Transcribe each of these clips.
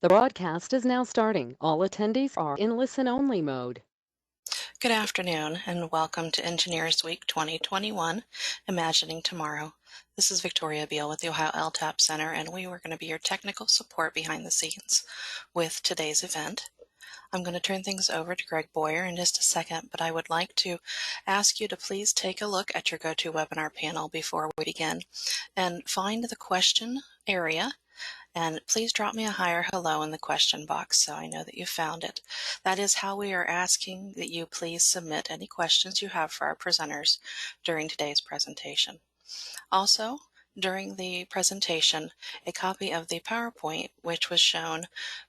The broadcast is now starting. All attendees are in listen-only mode. Good afternoon and welcome to Engineers Week 2021, Imagining Tomorrow. This is Victoria Beal with the Ohio LTAP Center, and we are going to be your technical support behind the scenes with today's event. I'm going to turn things over to Greg Boyer in just a second, but I would like to ask you to please take a look at your GoToWebinar panel before we begin and find the question area. And please drop me a hi or hello in the question box so I know that you found it. That is how we are asking that you please submit any questions you have for our presenters during today's presentation. Also, during the presentation, a copy of the PowerPoint, which was shown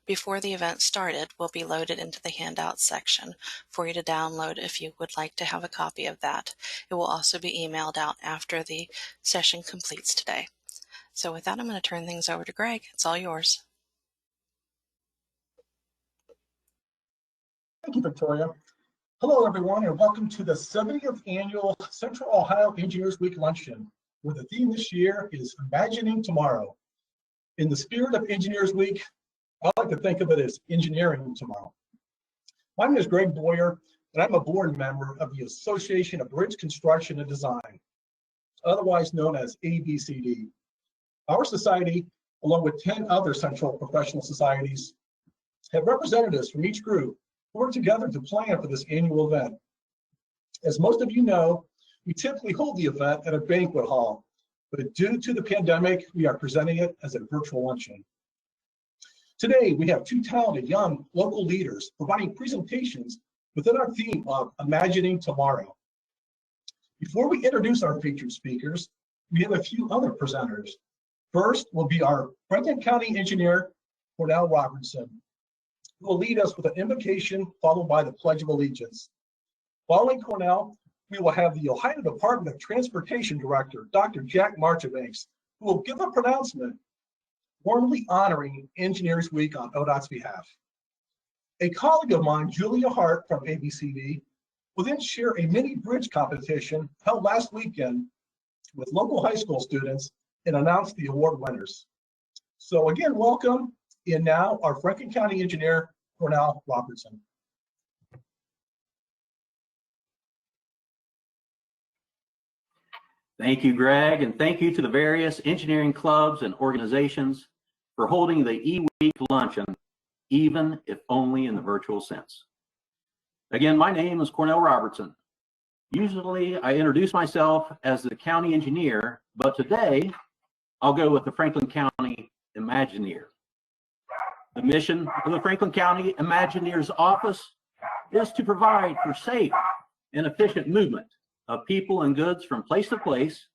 before the event started, will be loaded into the handouts section for you to download if you would like to have a copy of that. It will also be emailed out after the session completes today. So with that, I'm going to turn things over to Greg. It's all yours. Thank you, Victoria. Hello, everyone, and welcome to the 70th Annual Central Ohio Engineers Week Luncheon, where the theme this year is Imagining Tomorrow. In the spirit of Engineers Week, I like to think of it as Engineering Tomorrow. My name is Greg Boyer, and I'm a board member of the Association of Bridge Construction and Design, otherwise known as ABCD. Our society, along with 10 other central professional societies, have representatives from each group who work together to plan for this annual event. As most of you know, we typically hold the event at a banquet hall, but due to the pandemic, we are presenting it as a virtual luncheon. Today, we have two talented young local leaders providing presentations within our theme of Imagining Tomorrow. Before we introduce our featured speakers, we have a few other presenters. First will be our Franklin County engineer, Cornell Robertson, who will lead us with an invocation followed by the Pledge of Allegiance. Following Cornell, we will have the Ohio Department of Transportation Director, Dr. Jack Marchbanks, who will give a pronouncement warmly honoring Engineers Week on ODOT's behalf. A colleague of mine, Julia Hart from ABCD, will then share a mini bridge competition held last weekend with local high school students and announce the award winners. So again, welcome, and now our Franklin County engineer, Cornell Robertson. Thank you, Greg, and thank you to the various engineering clubs and organizations for holding the E-Week Luncheon, even if only in the virtual sense. Again, my name is Cornell Robertson. Usually I introduce myself as the county engineer, but today I'll go with the Franklin County Imagineer. The mission of the Franklin County Imagineer's office is to provide for safe and efficient movement of people and goods from place to place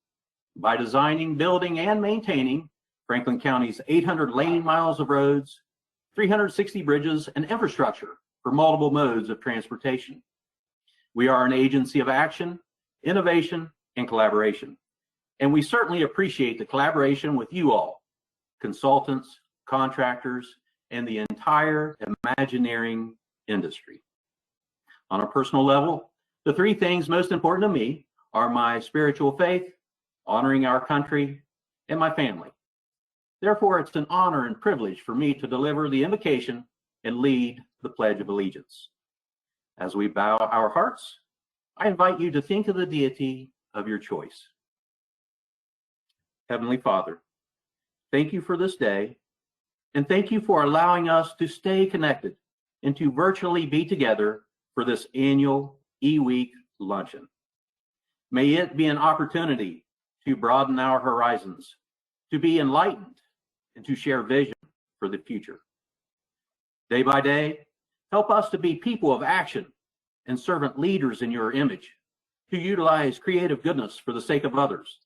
by designing, building, and maintaining Franklin County's 800 lane miles of roads, 360 bridges, and infrastructure for multiple modes of transportation. We are an agency of action, innovation, and collaboration. And we certainly appreciate the collaboration with you all, consultants, contractors, and the entire Imagineering industry. On a personal level, the three things most important to me are my spiritual faith, honoring our country, and my family. Therefore, it's an honor and privilege for me to deliver the invocation and lead the Pledge of Allegiance. As we bow our hearts, I invite you to think of the deity of your choice. Heavenly Father, thank you for this day, and thank you for allowing us to stay connected and to virtually be together for this annual E-Week Luncheon. May it be an opportunity to broaden our horizons, to be enlightened, and to share vision for the future. Day by day, help us to be people of action and servant leaders in your image, to utilize creative goodness for the sake of others,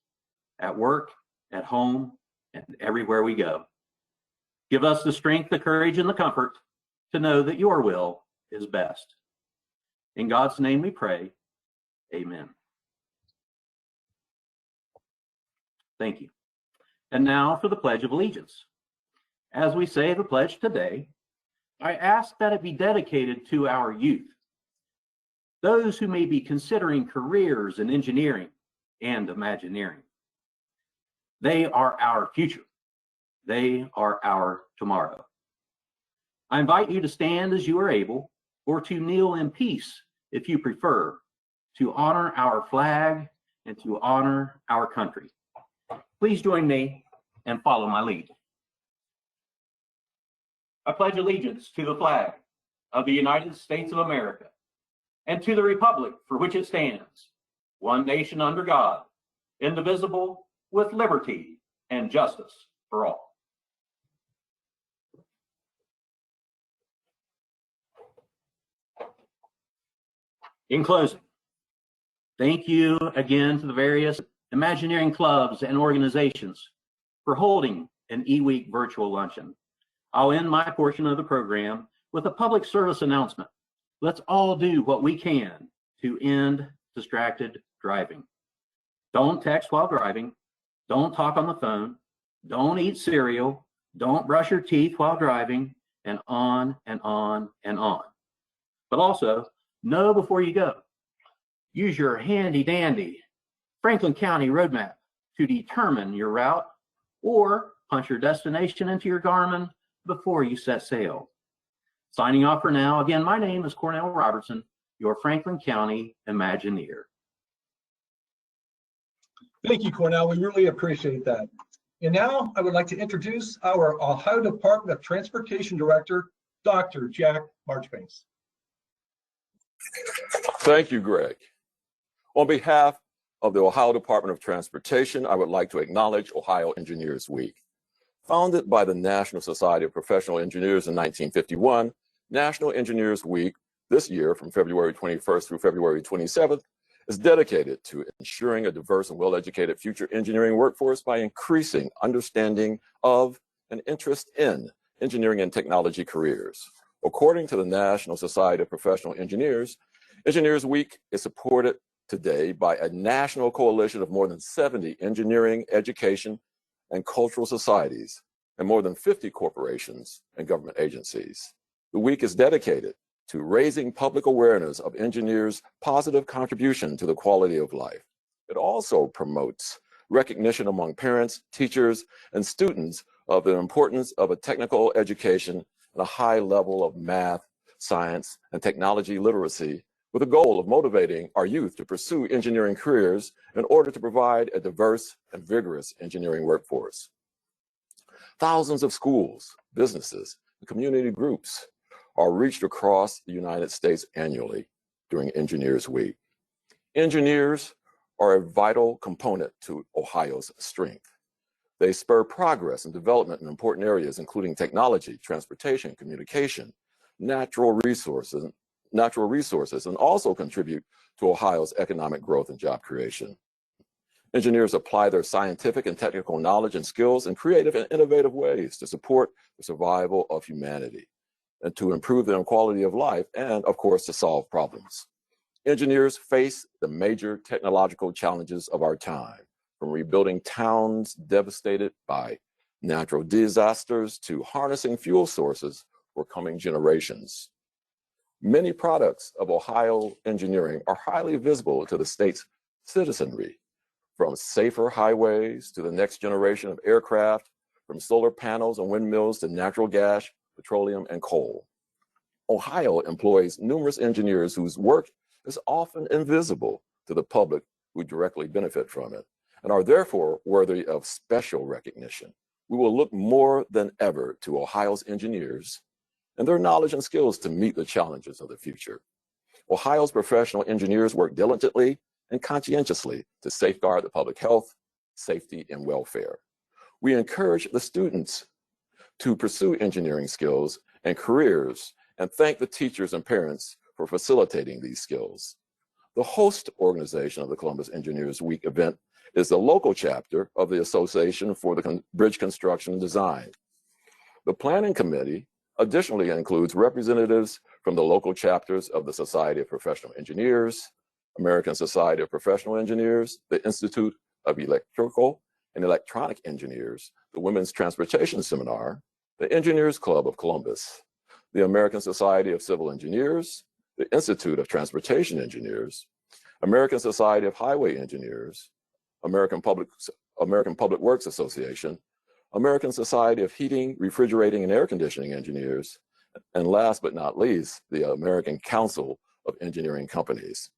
at work, at home, and everywhere we go. Give us the strength, the courage, and the comfort to know that your will is best. In God's name we pray, amen. Thank you. And now for the Pledge of Allegiance. As we say the pledge today, I ask that it be dedicated to our youth, those who may be considering careers in engineering and Imagineering. They are our future. They are our tomorrow. I invite you to stand as you are able, or to kneel in peace if you prefer, to honor our flag and to honor our country. Please join me and follow my lead. I pledge allegiance to the flag of the United States of America and to the republic for which it stands, one nation under God, indivisible, with liberty and justice for all. In closing, thank you again to the various Imagineering clubs and organizations for holding an eWeek virtual luncheon. I'll end my portion of the program with a public service announcement. Let's all do what we can to end distracted driving. Don't text while driving. Don't talk on the phone. Don't eat cereal. Don't brush your teeth while driving, and on and on and on. But also, know before you go. Use your handy dandy Franklin County roadmap to determine your route, or punch your destination into your Garmin before you set sail. Signing off for now, again, my name is Cornell Robertson, your Franklin County Imagineer. Thank you, Cornell. We really appreciate that. And now I would like to introduce our Ohio Department of Transportation Director, Dr. Jack Marchbanks. Thank you, Greg. On behalf of the Ohio Department of Transportation, I would like to acknowledge Ohio Engineers Week. Founded by the National Society of Professional Engineers in 1951, National Engineers Week this year, from February 21st through February 27th, is dedicated to ensuring a diverse and well-educated future engineering workforce by increasing understanding of and interest in engineering and technology careers. According to the National Society of Professional Engineers, Engineers Week is supported today by a national coalition of more than 70 engineering, education, and cultural societies, and more than 50 corporations and government agencies. The week is dedicated to raising public awareness of engineers' positive contribution to the quality of life. It also promotes recognition among parents, teachers, and students of the importance of a technical education and a high level of math, science, and technology literacy, with the goal of motivating our youth to pursue engineering careers in order to provide a diverse and vigorous engineering workforce. Thousands of schools, businesses, and community groups are reached across the United States annually during Engineers Week. Engineers are a vital component to Ohio's strength. They spur progress and development in important areas, including technology, transportation, communication, natural resources, and also contribute to Ohio's economic growth and job creation. Engineers apply their scientific and technical knowledge and skills in creative and innovative ways to support the survival of humanity and to improve their quality of life and, of course, to solve problems. Engineers face the major technological challenges of our time, from rebuilding towns devastated by natural disasters to harnessing fuel sources for coming generations. Many products of Ohio engineering are highly visible to the state's citizenry, from safer highways to the next generation of aircraft, from solar panels and windmills to natural gas, petroleum, and coal. Ohio employs numerous engineers whose work is often invisible to the public who directly benefit from it, and are therefore worthy of special recognition. We will look more than ever to Ohio's engineers and their knowledge and skills to meet the challenges of the future. Ohio's professional engineers work diligently and conscientiously to safeguard the public health, safety, and welfare. We encourage the students to pursue engineering skills and careers and thank the teachers and parents for facilitating these skills. The host organization of the Columbus Engineers Week event is the local chapter of the Association for the Bridge Construction and Design. The planning committee additionally includes representatives from the local chapters of the Society of Professional Engineers, American Society of Professional Engineers, the Institute of Electrical and Electronic Engineers, the Women's Transportation Seminar, the Engineers Club of Columbus, the American Society of Civil Engineers, the Institute of Transportation Engineers, American Society of Highway Engineers, American Public Works Association, American Society of Heating, Refrigerating, and Air Conditioning Engineers, And last but not least, the American Council of Engineering Companies.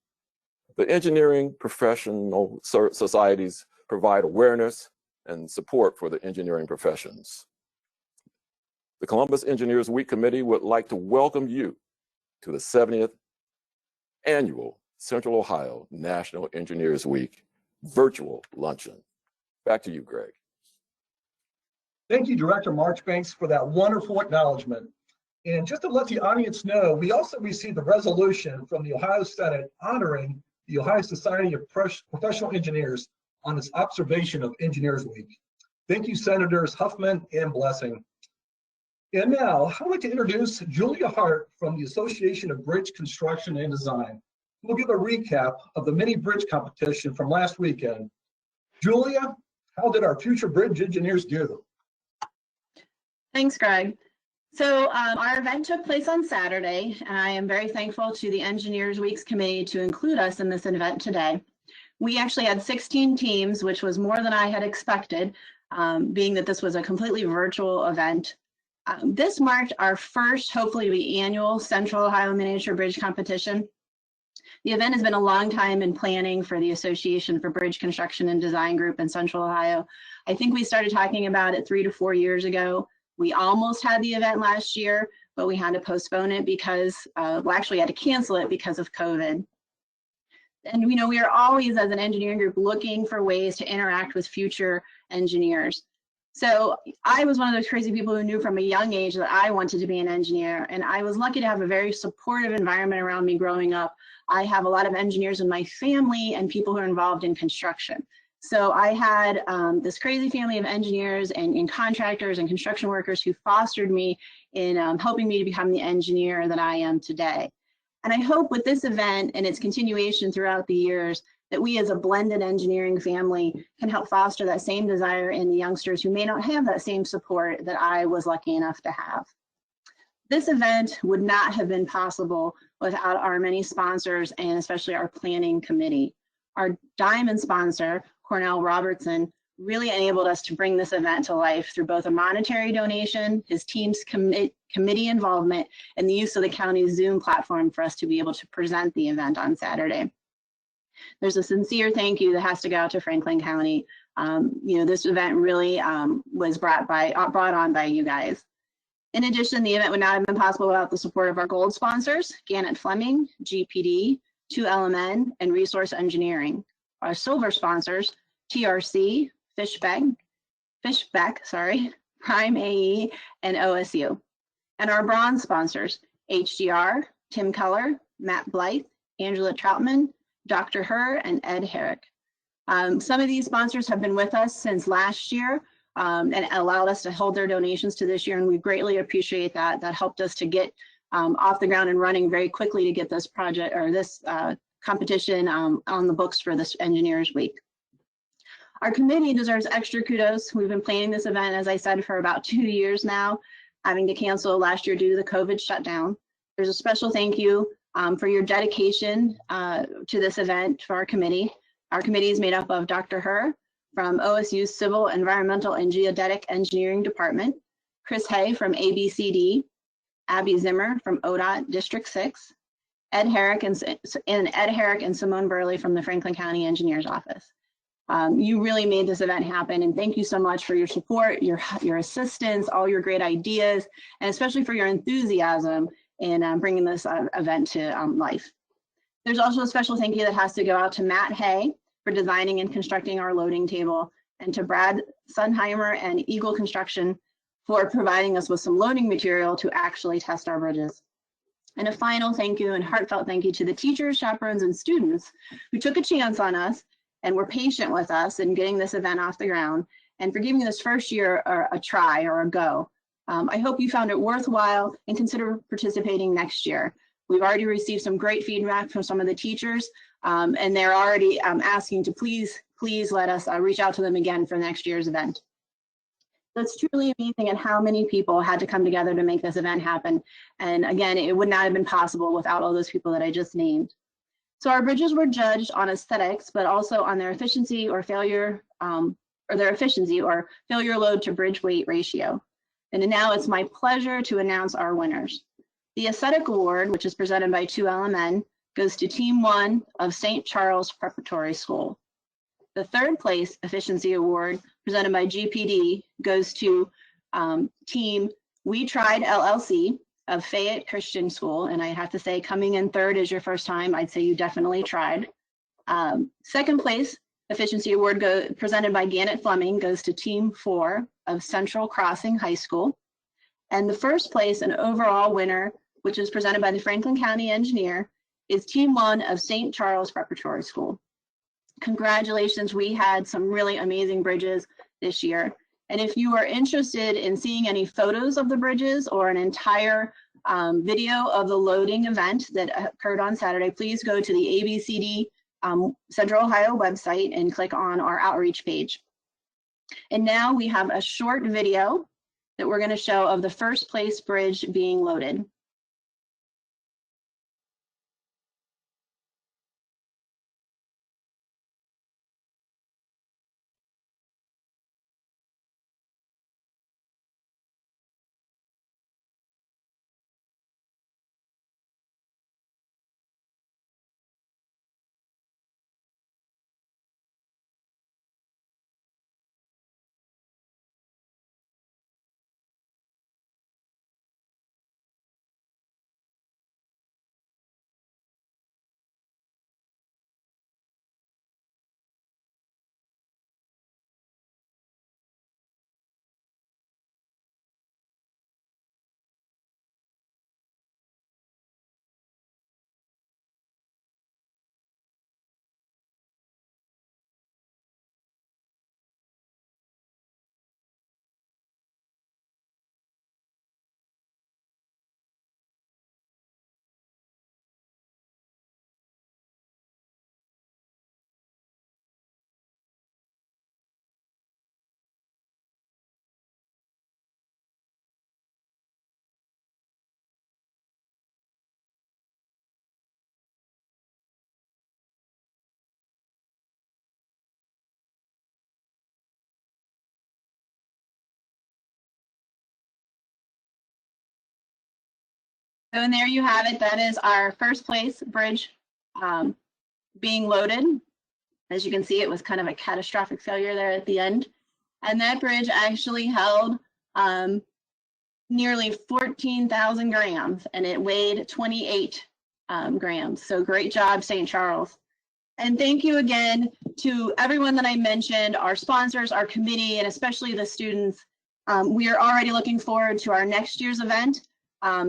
The engineering professional societies provide awareness and support for the engineering professions. The Columbus Engineers Week Committee would like to welcome you to the 70th Annual Central Ohio National Engineers Week Virtual Luncheon. Back to you, Greg. Thank you, Director Marchbanks, for that wonderful acknowledgement. And just to let the audience know, we also received a resolution from the Ohio Senate honoring the Ohio Society of Professional Engineers on its observation of Engineers Week. Thank you, Senators Huffman and Blessing. And now, I'd like to introduce Julia Hart from the Association of Bridge Construction and Design. We'll give a recap of the mini bridge competition from last weekend. Julia, how did our future bridge engineers do? Thanks, Greg. So our event took place on Saturday, and I am very thankful to the Engineers Weeks Committee to include us in this event today. We actually had 16 teams, which was more than I had expected, being that this was a completely virtual event. This marked our first, hopefully, annual Central Ohio Miniature Bridge Competition. The event has been a long time in planning for the Association for Bridge Construction and Design Group in Central Ohio. I think we started talking about it 3 to 4 years ago. We almost had the event last year, but we had to postpone it because, well, actually had to cancel it because of COVID. And you know, we are always, as an engineering group, looking for ways to interact with future engineers. So I was one of those crazy people who knew from a young age that I wanted to be an engineer, and I was lucky to have a very supportive environment around me growing up. I have a lot of engineers in my family and people who are involved in construction. So I had this crazy family of engineers and contractors and construction workers who fostered me in helping me to become the engineer that I am today. And I hope with this event and its continuation throughout the years that we as a blended engineering family can help foster that same desire in the youngsters who may not have that same support that I was lucky enough to have. This event would not have been possible without our many sponsors and especially our planning committee. Our diamond sponsor, Cornell Robertson, really enabled us to bring this event to life through both a monetary donation, his team's committee involvement, and the use of the county's Zoom platform for us to be able to present the event on Saturday. There's a sincere thank you that has to go out to Franklin County. You know, this event really was brought on by you guys. In addition, the event would not have been possible without the support of our gold sponsors, Gannett Fleming, GPD, 2LMN, and Resource Engineering. Our silver sponsors, TRC, Fishbeck, Prime AE, and OSU. And our bronze sponsors, HDR, Tim Keller, Matt Blythe, Angela Troutman, Dr. Herr, and Ed Herrick. Some of these sponsors have been with us since last year and allowed us to hold their donations to this year, and we greatly appreciate that. That helped us to get off the ground and running very quickly to get this project or this competition on the books for this Engineers Week. Our committee deserves extra kudos. We've been planning this event, as I said, for about 2 years now, having to cancel last year due to the COVID shutdown. There's a special thank you for your dedication to this event for our committee. Our committee is made up of Dr. Herr from OSU's Civil, Environmental, and Geodetic Engineering Department, Chris Hay from ABCD, Abby Zimmer from ODOT District 6, Ed Herrick and Simone Burley from the Franklin County Engineers Office. You really made this event happen, and thank you so much for your support, your assistance, all your great ideas, and especially for your enthusiasm in bringing this event to life. There's also a special thank you that has to go out to Matt Hay for designing and constructing our loading table, and to Brad Sunheimer and Eagle Construction for providing us with some loading material to actually test our bridges. And a final thank you and heartfelt thank you to the teachers, chaperones, and students who took a chance on us and were patient with us in getting this event off the ground, and for giving this first year a try or a go. I hope you found it worthwhile and consider participating next year. We've already received some great feedback from some of the teachers, and they're already asking to please let us reach out to them again for next year's event. That's truly amazing at how many people had to come together to make this event happen. And again, it would not have been possible without all those people that I just named. So our bridges were judged on aesthetics, but also on their efficiency or failure, load to bridge weight ratio. And now it's my pleasure to announce our winners. The Aesthetic Award, which is presented by 2LMN, goes to Team 1 of St. Charles Preparatory School. The third place Efficiency Award, presented by GPD, goes to Team We Tried LLC of Fayette Christian School. And I have to say, coming in third is your first time, I'd say you definitely tried. Second place Efficiency Award presented by Gannett Fleming goes to Team 4 of Central Crossing High School. And the first place and overall winner, which is presented by the Franklin County Engineer, is Team 1 of St. Charles Preparatory School. Congratulations, we had some really amazing bridges this year. And if you are interested in seeing any photos of the bridges or an entire video of the loading event that occurred on Saturday, please go to the ABCD Central Ohio website and click on our outreach page. And now we have a short video that we're going to show of the first place bridge being loaded. So and there you have it. That is our first place bridge being loaded. As you can see, it was kind of a catastrophic failure there at the end. And that bridge actually held nearly 14,000 grams and it weighed 28 grams. So great job, St. Charles. And thank you again to everyone that I mentioned, our sponsors, our committee, and especially the students. We are already looking forward to our next year's event.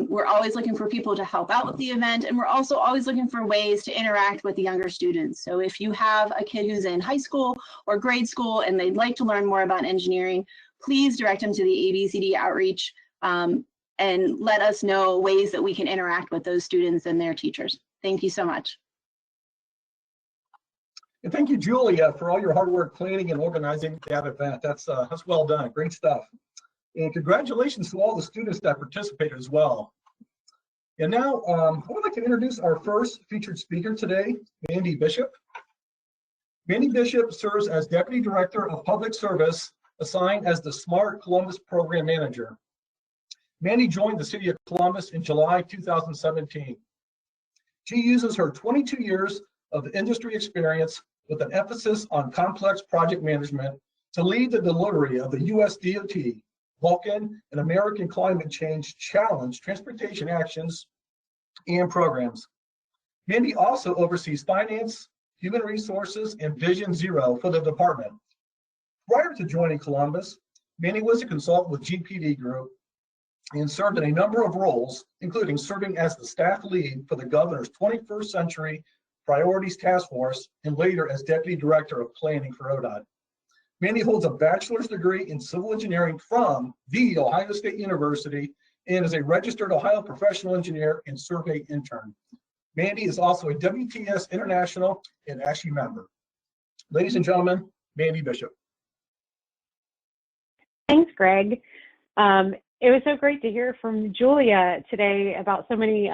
We're always looking for people to help out with the event, and we're also always looking for ways to interact with the younger students. So if you have a kid who's in high school or grade school and they'd like to learn more about engineering, please direct them to the ABCD outreach and let us know ways that we can interact with those students and their teachers. Thank you so much. And thank you, Julia, for all your hard work planning and organizing that event. That's well done. Great stuff. And congratulations to all the students that participated as well. And now I would like to introduce our first featured speaker today, Mandy Bishop. Mandy Bishop serves as Deputy Director of Public Service, assigned as the Smart Columbus Program Manager. Mandy joined the City of Columbus in July 2017. She uses her 22 years of industry experience with an emphasis on complex project management to lead the delivery of the U.S. DOT, Vulcan, and American Climate Change Challenge transportation actions and programs. Mandy also oversees finance, human resources, and Vision Zero for the department. Prior to joining Columbus, Mandy was a consultant with GPD Group and served in a number of roles, including serving as the staff lead for the governor's 21st Century Priorities Task Force and later as Deputy Director of Planning for ODOT. Mandy holds a bachelor's degree in civil engineering from The Ohio State University and is a registered Ohio professional engineer and survey intern. Mandy is also a WTS International and ASHI member. Ladies and gentlemen, Mandy Bishop. Thanks, Greg. It was so great to hear from Julia today about so many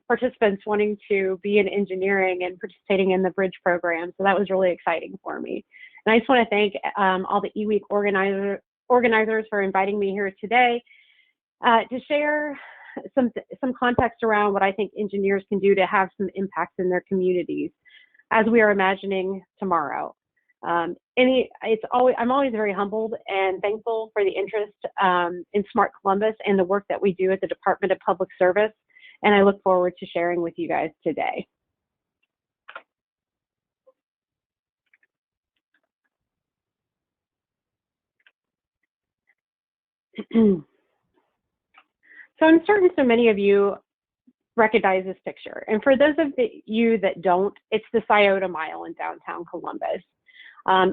participants wanting to be in engineering and participating in the bridge program. So that was really exciting for me. And I just want to thank all the eWeek organizers for inviting me here today. to share some context around what I think engineers can do to have some impact in their communities as we are imagining tomorrow. I'm always very humbled and thankful for the interest in Smart Columbus and the work that we do at the Department of Public Service, and I look forward to sharing with you guys today. So I'm certain so many of you recognize this picture. And for those of you that don't, it's the COTA Mile in downtown Columbus.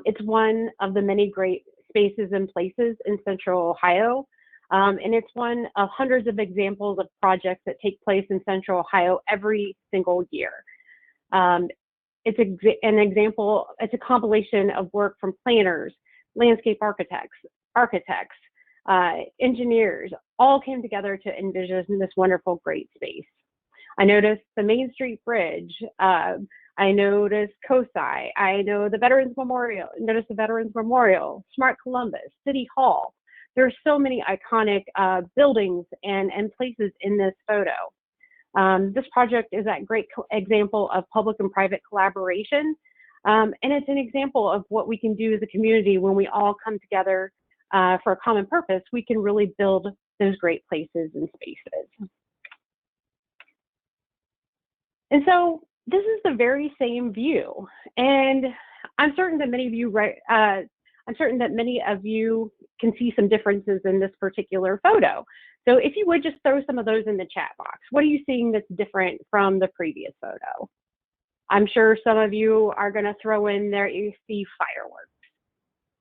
It's one of the many great spaces and places in Central Ohio. And it's one of hundreds of examples of projects that take place in Central Ohio every single year. It's an example, it's a compilation of work from planners, landscape architects, engineers, all came together to envision this wonderful, great space. I noticed the Main Street Bridge. I noticed COSI. I know the Veterans Memorial. Noticed the Veterans Memorial, Smart Columbus, City Hall. There are so many iconic buildings and places in this photo. This project is a great example of public and private collaboration. And it's an example of what we can do as a community when we all come together for a common purpose. We can really build those great places and spaces. And so this is the very same view. And I'm certain that many of you can see some differences in this particular photo. So if you would just throw some of those in the chat box. What are you seeing that's different from the previous photo? I'm sure some of you are going to throw in there, you see fireworks.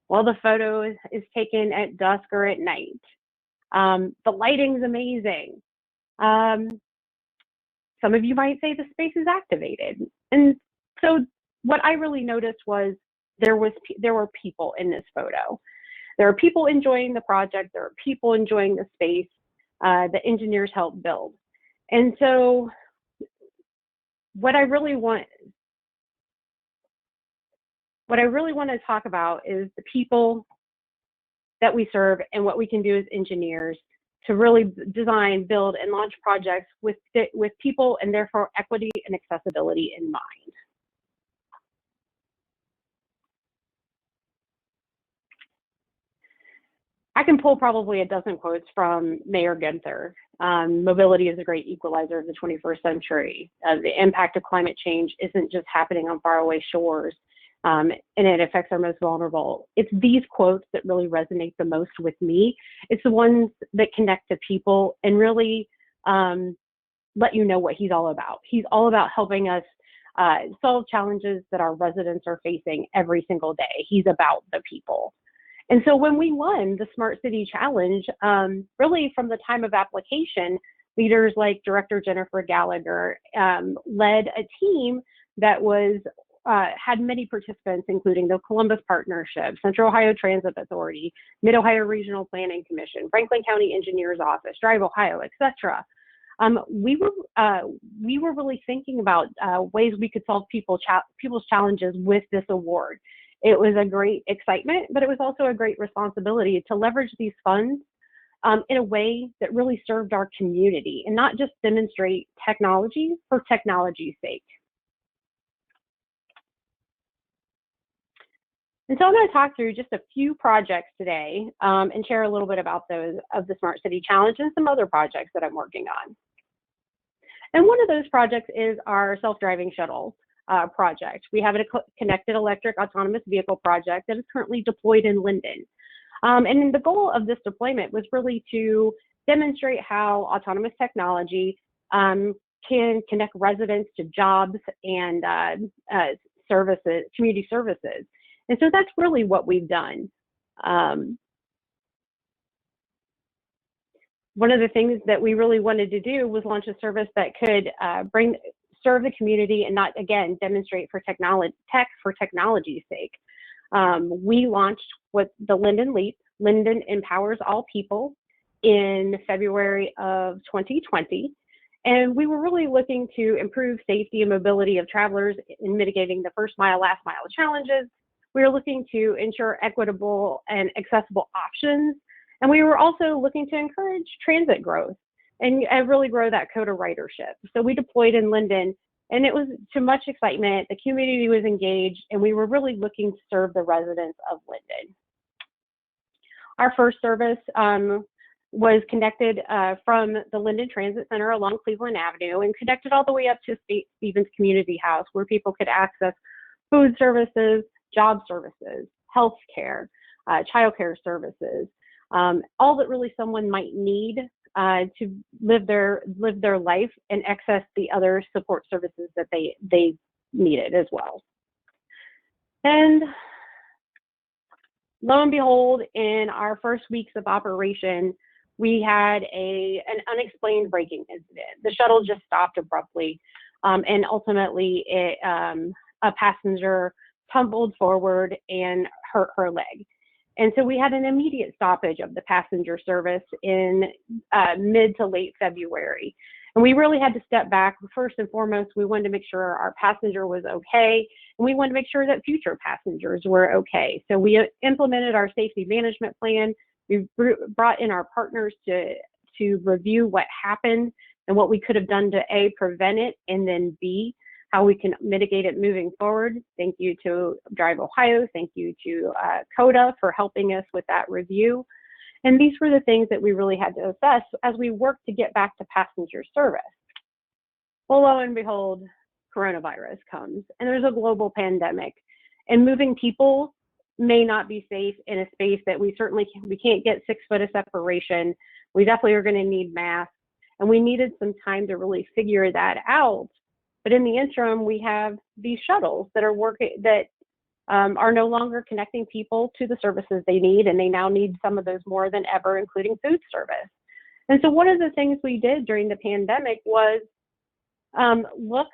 Well, the photo is taken at dusk or at night. The lighting's amazing. Some of you might say the space is activated. And so what I really noticed was there were people in this photo. There are people enjoying the project. There are people enjoying the space that engineers helped build. And so what I really want to talk about is the people that we serve and what we can do as engineers to really design, build, and launch projects with people and therefore equity and accessibility in mind. I can pull probably a dozen quotes from Mayor Ginther. Mobility is a great equalizer of the 21st century. The impact of climate change isn't just happening on faraway shores, and it affects our most vulnerable. It's these quotes that really resonate the most with me. It's the ones that connect to people and really let you know what he's all about. He's all about helping us solve challenges that our residents are facing every single day. He's about the people. And so when we won the Smart City Challenge, really from the time of application, leaders like Director Jennifer Gallagher led a team that had many participants, including the Columbus Partnership, Central Ohio Transit Authority, Mid-Ohio Regional Planning Commission, Franklin County Engineers Office, Drive Ohio, etc. We were really thinking about ways we could solve people's challenges with this award. It was a great excitement, but it was also a great responsibility to leverage these funds in a way that really served our community and not just demonstrate technology for technology's sake. And so I'm going to talk through just a few projects today and share a little bit about those of the Smart City Challenge and some other projects that I'm working on. And one of those projects is our self-driving shuttle project. We have a connected electric autonomous vehicle project that is currently deployed in Linden. And the goal of this deployment was really to demonstrate how autonomous technology can connect residents to jobs and services, community services. And so that's really what we've done. One of the things that we really wanted to do was launch a service that could serve the community and not, again, demonstrate for technology's sake. We launched with the Linden Leap, Linden Empowers All People, in February of 2020. And we were really looking to improve safety and mobility of travelers in mitigating the first mile, last mile challenges. We were looking to ensure equitable and accessible options And we were also looking to encourage transit growth and really grow that COTA ridership. So we deployed in Linden, and it was to much excitement. The community was engaged, and we were really looking to serve the residents of Linden. Our first service was connected from the Linden Transit Center along Cleveland Avenue and connected all the way up to Stevens Community House, where people could access food services, job services, health care, childcare services, all that really someone might need to live their life and access the other support services that they needed as well. And lo and behold, in our first weeks of operation, we had an unexplained braking incident. The shuttle just stopped abruptly, and ultimately a passenger tumbled forward and hurt her leg. And so we had an immediate stoppage of the passenger service in mid to late February. And we really had to step back. First and foremost, we wanted to make sure our passenger was okay, and we wanted to make sure that future passengers were okay. So we implemented our safety management plan. We brought in our partners to review what happened and what we could have done to A, prevent it, and then B, how we can mitigate it moving forward. Thank you to Drive Ohio. Thank you to COTA for helping us with that review. And these were the things that we really had to assess as we worked to get back to passenger service. Well, lo and behold, coronavirus comes, and there's a global pandemic, and moving people may not be safe in a space that we can't get 6 foot of separation. We definitely are going to need masks, and we needed some time to really figure that out. But in the interim, we have these shuttles that are are no longer connecting people to the services they need, and they now need some of those more than ever, including food service. And so one of the things we did during the pandemic was look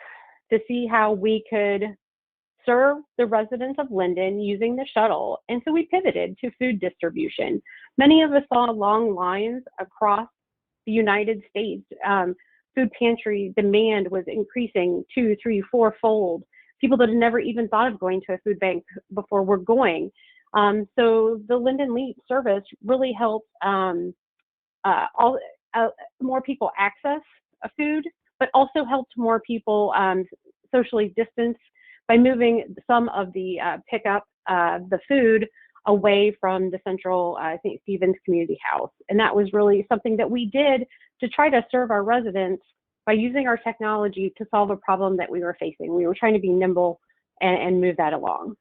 to see how we could serve the residents of Linden using the shuttle. And so we pivoted to food distribution. Many of us saw long lines across the United States. Food pantry demand was increasing 2, 3, 4-fold. People that had never even thought of going to a food bank before were going. So the Linden Leap service really helped more people access food, but also helped more people socially distance by moving some of the pickup, the food, away from the central St. Stephen's Community House. And that was really something that we did to try to serve our residents by using our technology to solve a problem that we were facing. We were trying to be nimble and move that along.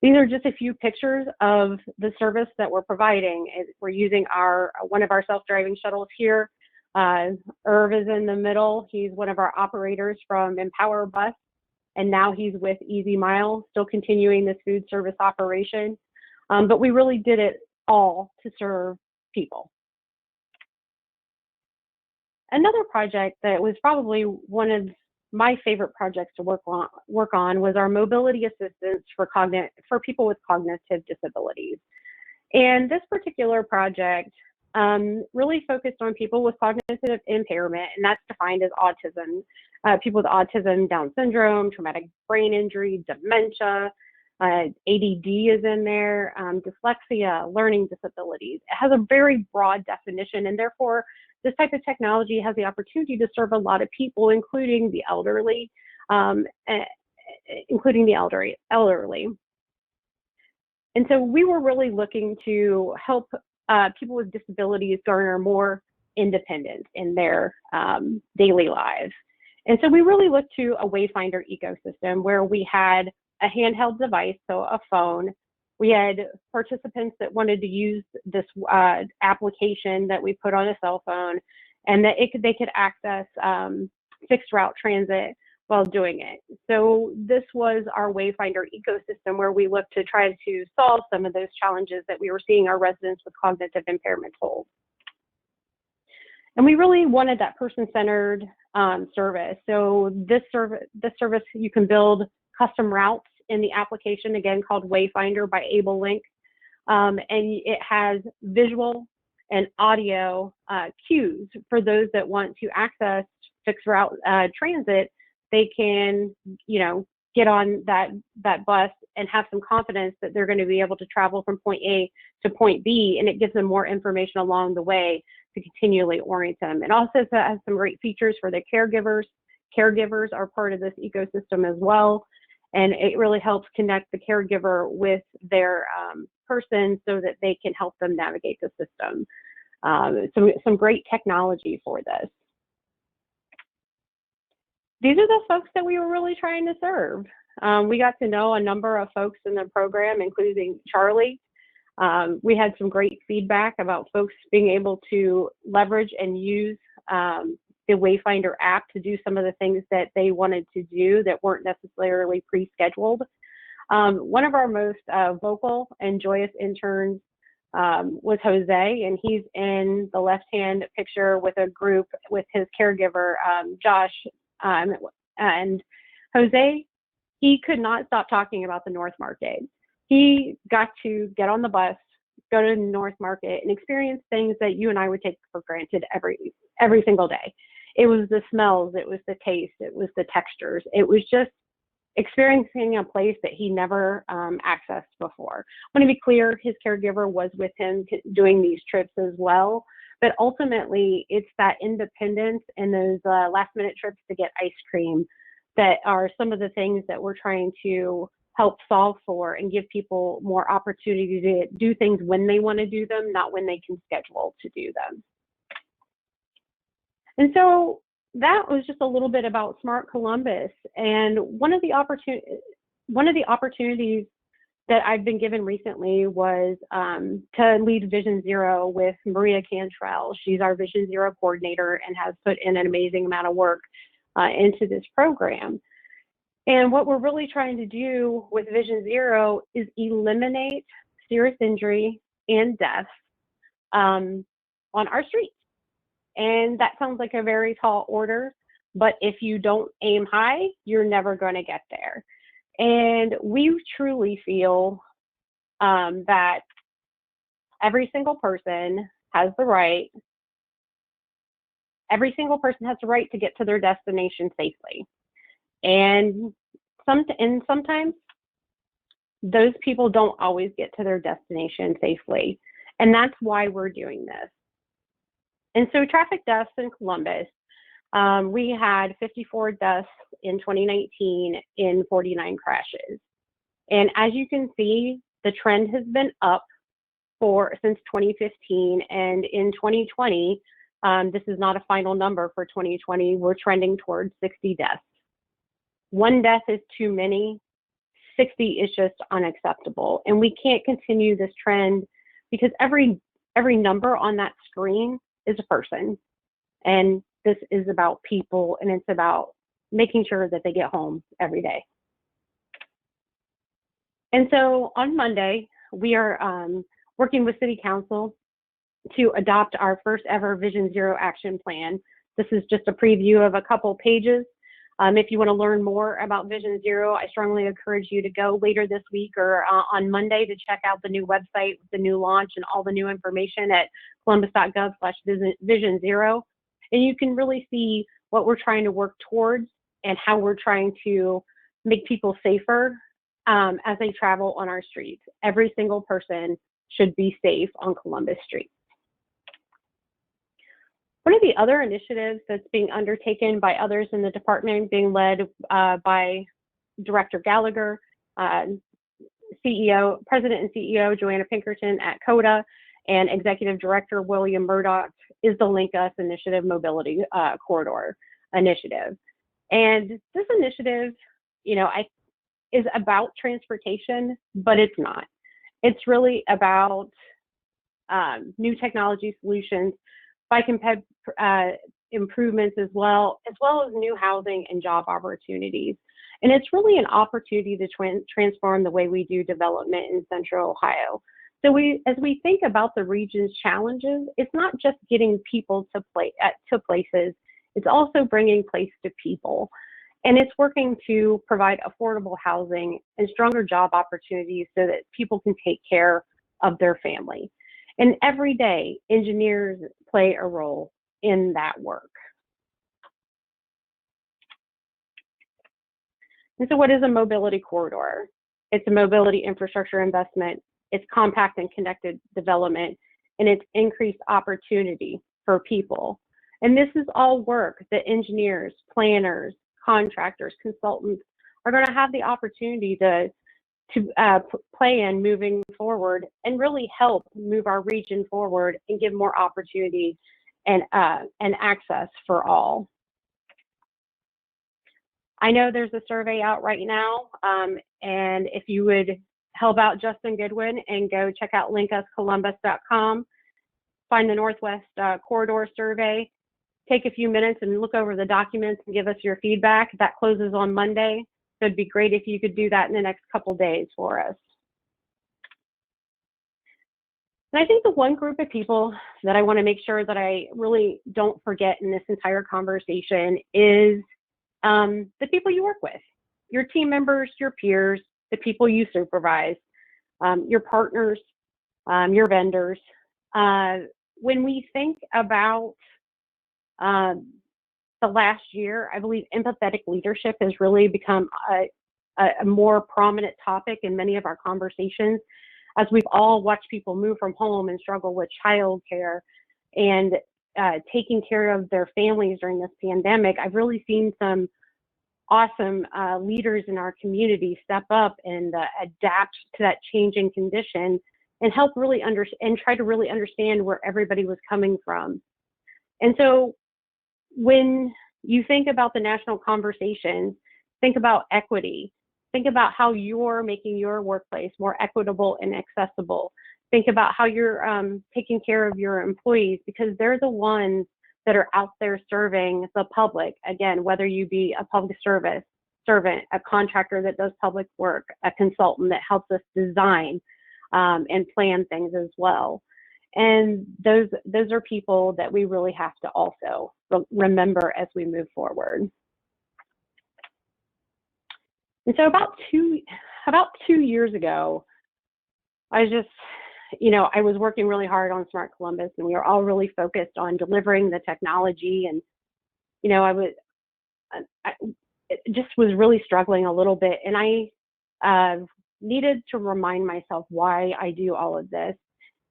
These are just a few pictures of the service that we're providing. We're using one of our self-driving shuttles here. Irv is in the middle. He's one of our operators from Empower Bus, and now he's with Easy Mile, still continuing this food service operation. But we really did it all to serve people. Another project that was probably one of my favorite projects to work on was our mobility assistance for people with cognitive disabilities. And this particular project really focused on people with cognitive impairment, and that's defined as autism. People with autism, Down syndrome, traumatic brain injury, dementia, ADD is in there, dyslexia, learning disabilities. It has a very broad definition, and therefore this type of technology has the opportunity to serve a lot of people, including the elderly, And so we were really looking to help people with disabilities garner more independence in their daily lives. And so we really looked to a Wayfinder ecosystem where we had a handheld device, so a phone. We had participants that wanted to use this application that we put on a cell phone, and that they could access fixed route transit while doing it. So this was our Wayfinder ecosystem where we looked to try to solve some of those challenges that we were seeing our residents with cognitive impairment hold. And we really wanted that person-centered service. So this service, you can build custom routes in the application, again, called Wayfinder by AbleLink. And it has visual and audio cues for those that want to access fixed route transit. They can, get on that bus and have some confidence that they're going to be able to travel from point A to point B, and it gives them more information along the way to continually orient them. It also has some great features for the caregivers. Caregivers are part of this ecosystem as well, and it really helps connect the caregiver with their person so that they can help them navigate the system. Some great technology for this. These are the folks that we were really trying to serve. We got to know a number of folks in the program, including Charlie. We had some great feedback about folks being able to leverage and use the Wayfinder app to do some of the things that they wanted to do that weren't necessarily pre-scheduled. One of our most vocal and joyous interns was Jose, and he's in the left-hand picture with a group with his caregiver, Josh. And Jose, he could not stop talking about the North Market. He got to get on the bus, go to the North Market, and experience things that you and I would take for granted every single day. It was the smells, it was the taste, it was the textures. It was just experiencing a place that he never accessed before. I want to be clear, his caregiver was with him doing these trips as well. But ultimately, it's that independence and those last-minute trips to get ice cream that are some of the things that we're trying to help solve for and give people more opportunity to do things when they want to do them, not when they can schedule to do them. And so that was just a little bit about Smart Columbus. And one of the opportunities that I've been given recently was to lead Vision Zero with Maria Cantrell. She's our Vision Zero coordinator and has put in an amazing amount of work into this program. And what we're really trying to do with Vision Zero is eliminate serious injury and death on our streets. And that sounds like a very tall order, but if you don't aim high, you're never going to get there. And we truly feel that every single person has the right, to get to their destination safely. And sometimes those people don't always get to their destination safely. And that's why we're doing this. And so traffic deaths in Columbus, we had 54 deaths in 2019 in 49 crashes. And as you can see, the trend has been up since 2015. And in 2020, this is not a final number for 2020, we're trending towards 60 deaths. One death is too many, 60 is just unacceptable. And we can't continue this trend because every number on that screen is a person. And this is about people, and it's about making sure that they get home every day. And so on Monday, we are working with City Council to adopt our first ever Vision Zero action plan. This is just a preview of a couple pages. If you want to learn more about Vision Zero, I strongly encourage you to go later this week or on Monday to check out the new website, the new launch, and all the new information at columbus.gov/Vision Zero. And you can really see what we're trying to work towards and how we're trying to make people safer as they travel on our streets. Every single person should be safe on Columbus Street. One of the other initiatives that's being undertaken by others in the department, being led by Director Gallagher, President and CEO Joanna Pinkerton at COTA, and Executive Director William Murdoch, is the LinkUS Initiative Mobility Corridor Initiative. And this initiative, is about transportation, but it's not. It's really about new technology solutions, bike and ped improvements as well as new housing and job opportunities. And it's really an opportunity to transform the way we do development in Central Ohio. So as we think about the region's challenges, it's not just getting people to places, it's also bringing place to people. And it's working to provide affordable housing and stronger job opportunities so that people can take care of their family. And every day, engineers play a role in that work. And so what is a mobility corridor? It's a mobility infrastructure investment, it's compact and connected development, and it's increased opportunity for people. And this is all work that engineers, planners, contractors, consultants are going to have the opportunity to play in moving forward and really help move our region forward and give more opportunity and access for all. I know there's a survey out right now, and if you would help out Justin Goodwin and go check out LinkUsColumbus.com, find the Northwest Corridor Survey, take a few minutes and look over the documents and give us your feedback. That closes on Monday, so it'd be great if you could do that in the next couple days for us. And I think the one group of people that I want to make sure that I really don't forget in this entire conversation is the people you work with, your team members, your peers, the people you supervise, your partners, your vendors. When we think about the last year, I believe empathetic leadership has really become a more prominent topic in many of our conversations, as we've all watched people move from home and struggle with childcare and taking care of their families during this pandemic. I've really seen some awesome leaders in our community step up and adapt to that changing condition and help really try to really understand where everybody was coming from. And so when you think about the national conversation, think about equity. Think about how you're making your workplace more equitable and accessible. Think about how you're taking care of your employees, because they're the ones that are out there serving the public. Again, whether you be a public service servant, a contractor that does public work, a consultant that helps us design and plan things as well. And those are people that we really have to also remember as we move forward. And so about two years ago, I was working really hard on Smart Columbus, and we were all really focused on delivering the technology. And, I just was really struggling a little bit, and I needed to remind myself why I do all of this.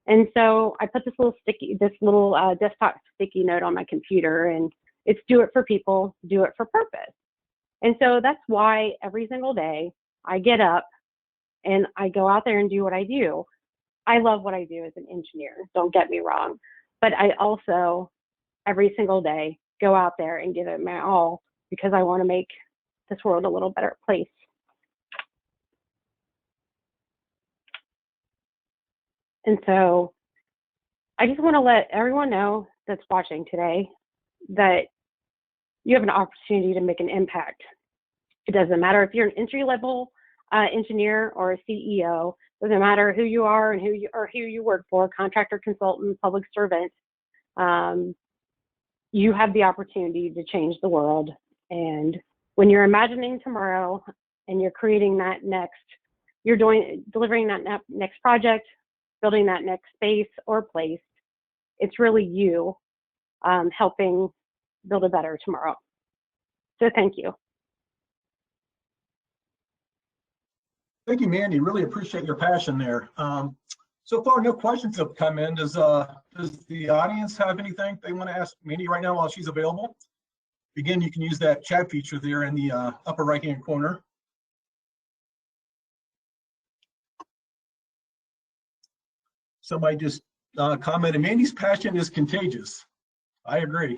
And so I put this little desktop sticky note on my computer, and it's do it for people, do it for purpose. And so that's why every single day I get up and I go out there and do what I do. I love what I do as an engineer, don't get me wrong, but I also every single day go out there and give it my all, because I want to make this world a little better place. And so I just want to let everyone know that's watching today that you have an opportunity to make an impact. It doesn't matter if you're an entry-level engineer or a CEO. It doesn't matter who you are and who you work for, contractor, consultant, public servant. You have the opportunity to change the world. And when you're imagining tomorrow and you're creating that delivering that next project, building that next space or place, it's really you helping build a better tomorrow. So thank you. Thank you, Mandy. Really appreciate your passion there. So far, no questions have come in. Does the audience have anything they want to ask Mandy right now while she's available? Again, you can use that chat feature there in the upper right-hand corner. Somebody just commented, Mandy's passion is contagious. I agree.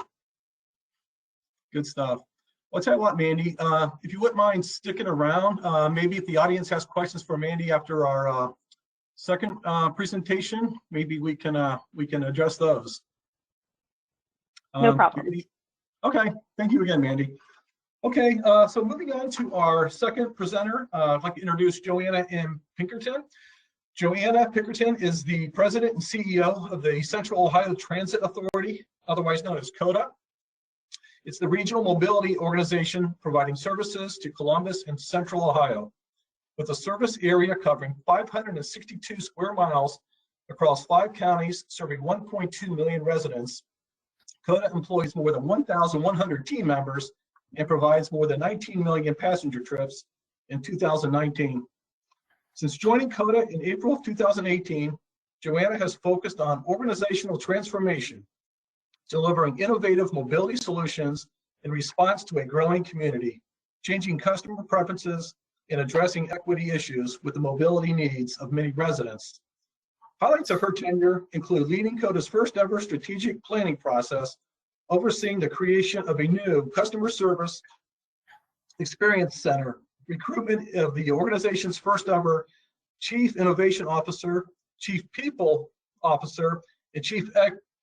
Good stuff. I'll tell you what, Mandy, if you wouldn't mind sticking around, maybe if the audience has questions for Mandy after our second presentation, maybe we can address those. No problem. Okay, thank you again, Mandy. Okay, so moving on to our second presenter, I'd like to introduce Joanna M. Pinkerton. Joanna Pinkerton is the president and CEO of the Central Ohio Transit Authority, otherwise known as COTA. It's the regional mobility organization providing services to Columbus and Central Ohio, with a service area covering 562 square miles across 5 counties, serving 1.2 million residents. COTA employs more than 1,100 team members and provides more than 19 million passenger trips in 2019. Since joining COTA in April of 2018, Joanna has focused on organizational transformation, delivering innovative mobility solutions in response to a growing community, changing customer preferences, and addressing equity issues with the mobility needs of many residents. Highlights of her tenure include leading COTA's first ever strategic planning process, overseeing the creation of a new customer service experience center, recruitment of the organization's first ever Chief Innovation Officer, Chief People Officer, and Chief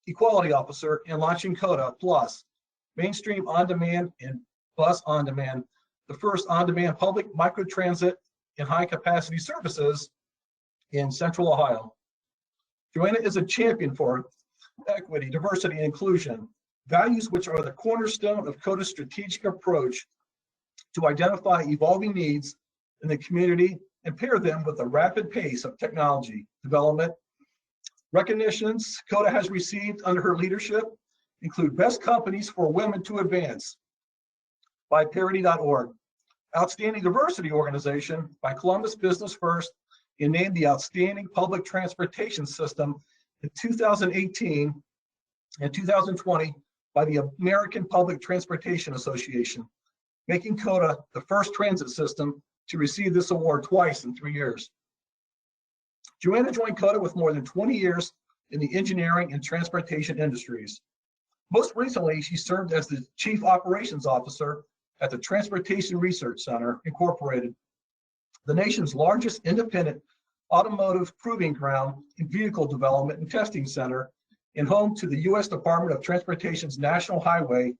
Equality Officer, and launching COTA Plus, Mainstream On-Demand and Bus On-Demand, the first on-demand public microtransit and high-capacity services in Central Ohio. Joanna is a champion for equity, diversity, and inclusion, values which are the cornerstone of COTA's strategic approach to identify evolving needs in the community and pair them with the rapid pace of technology development. Recognitions COTA has received under her leadership include Best Companies for Women to Advance by Parity.org, Outstanding Diversity Organization by Columbus Business First, and named the Outstanding Public Transportation System in 2018 and 2020 by the American Public Transportation Association, making COTA the first transit system to receive this award twice in 3 years. Joanna joined COTA with more than 20 years in the engineering and transportation industries. Most recently, she served as the Chief Operations Officer at the Transportation Research Center, Incorporated, the nation's largest independent automotive proving ground and vehicle development and testing center, and home to the U.S. Department of Transportation's National Highway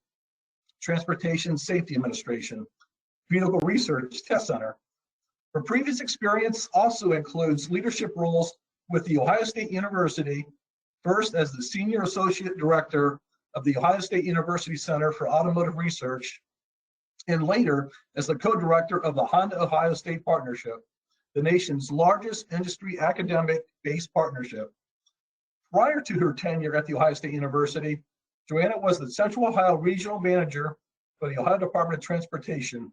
Transportation Safety Administration Vehicle Research Test Center. Her previous experience also includes leadership roles with the Ohio State University, first as the Senior Associate Director of the Ohio State University Center for Automotive Research, and later as the co-director of the Honda Ohio State Partnership, the nation's largest industry academic-based partnership. Prior to her tenure at the Ohio State University, Joanna was the Central Ohio Regional Manager for the Ohio Department of Transportation,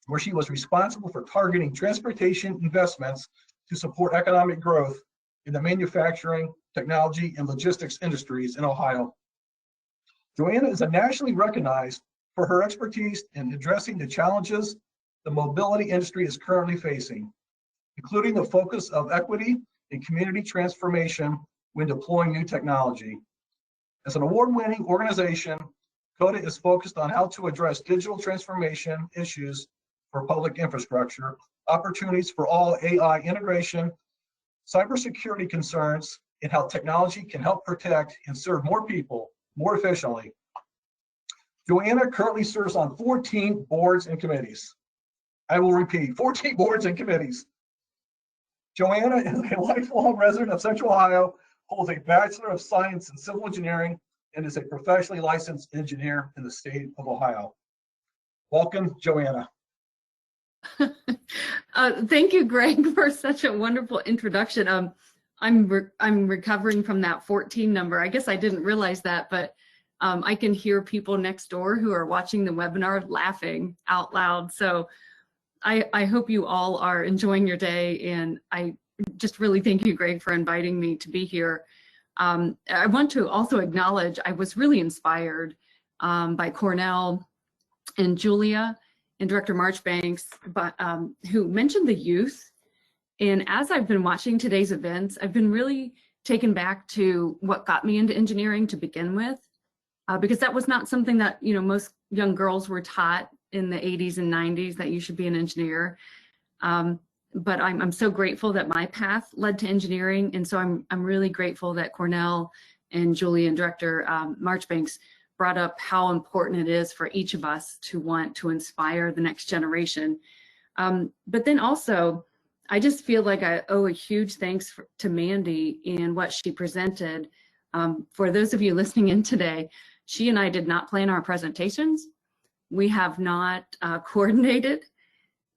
where she was responsible for targeting transportation investments to support economic growth in the manufacturing, technology, and logistics industries in Ohio. Joanna is nationally recognized for her expertise in addressing the challenges the mobility industry is currently facing, including the focus of equity and community transformation when deploying new technology. As an award-winning organization, COTA is focused on how to address digital transformation issues for public infrastructure, opportunities for all AI integration, cybersecurity concerns, and how technology can help protect and serve more people more efficiently. Joanna currently serves on 14 boards and committees. I will repeat, 14 boards and committees. Joanna is a lifelong resident of Central Ohio, holds a Bachelor of Science in Civil Engineering, and is a professionally licensed engineer in the state of Ohio. Welcome, Joanna. Thank you, Greg, for such a wonderful introduction. I'm recovering from that 14 number. I guess I didn't realize that, but I can hear people next door who are watching the webinar laughing out loud. So I hope you all are enjoying your day, and I just really thank you, Greg, for inviting me to be here. I want to also acknowledge I was really inspired by Cornell and Julia and Director Marchbanks, who mentioned the youth. And as I've been watching today's events, I've been really taken back to what got me into engineering to begin with, because that was not something that most young girls were taught in the 80s and 90s, that you should be an engineer. But I'm so grateful that my path led to engineering, and so I'm really grateful that Cornell and Julie and Director Marchbanks brought up how important it is for each of us to want to inspire the next generation. But then also, I just feel like I owe a huge thanks to Mandy in what she presented. For those of you listening in today, she and I did not plan our presentations. We have not coordinated,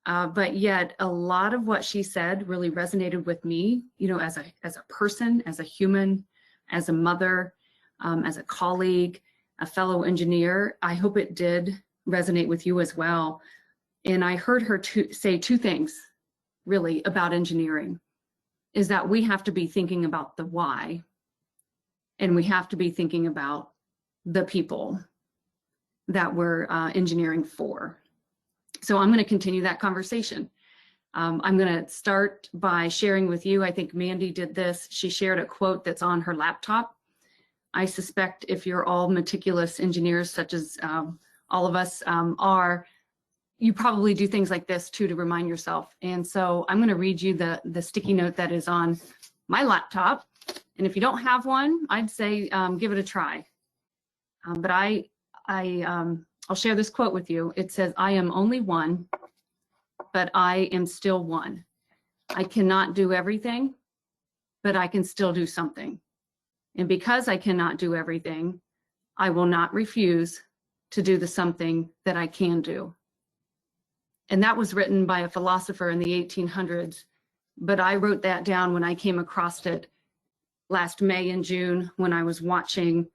but yet a lot of what she said really resonated with me, as a person, as a human, as a mother, as a colleague, a fellow engineer. I hope it did resonate with you as well. And I heard her say two things really about engineering, is that we have to be thinking about the why, and we have to be thinking about the people that we're engineering for. So I'm going to continue that conversation. I'm going to start by sharing with you, I think Mandy did this. She shared a quote that's on her laptop. I suspect if you're all meticulous engineers, such as all of us are, you probably do things like this too to remind yourself. And so I'm going to read you the sticky note that is on my laptop. And if you don't have one, I'd say give it a try. But I'll share this quote with you. It says, "I am only one, but I am still one. I cannot do everything, but I can still do something. And because I cannot do everything, I will not refuse to do the something that I can do." And that was written by a philosopher in the 1800s, but I wrote that down when I came across it last May and June when I was watching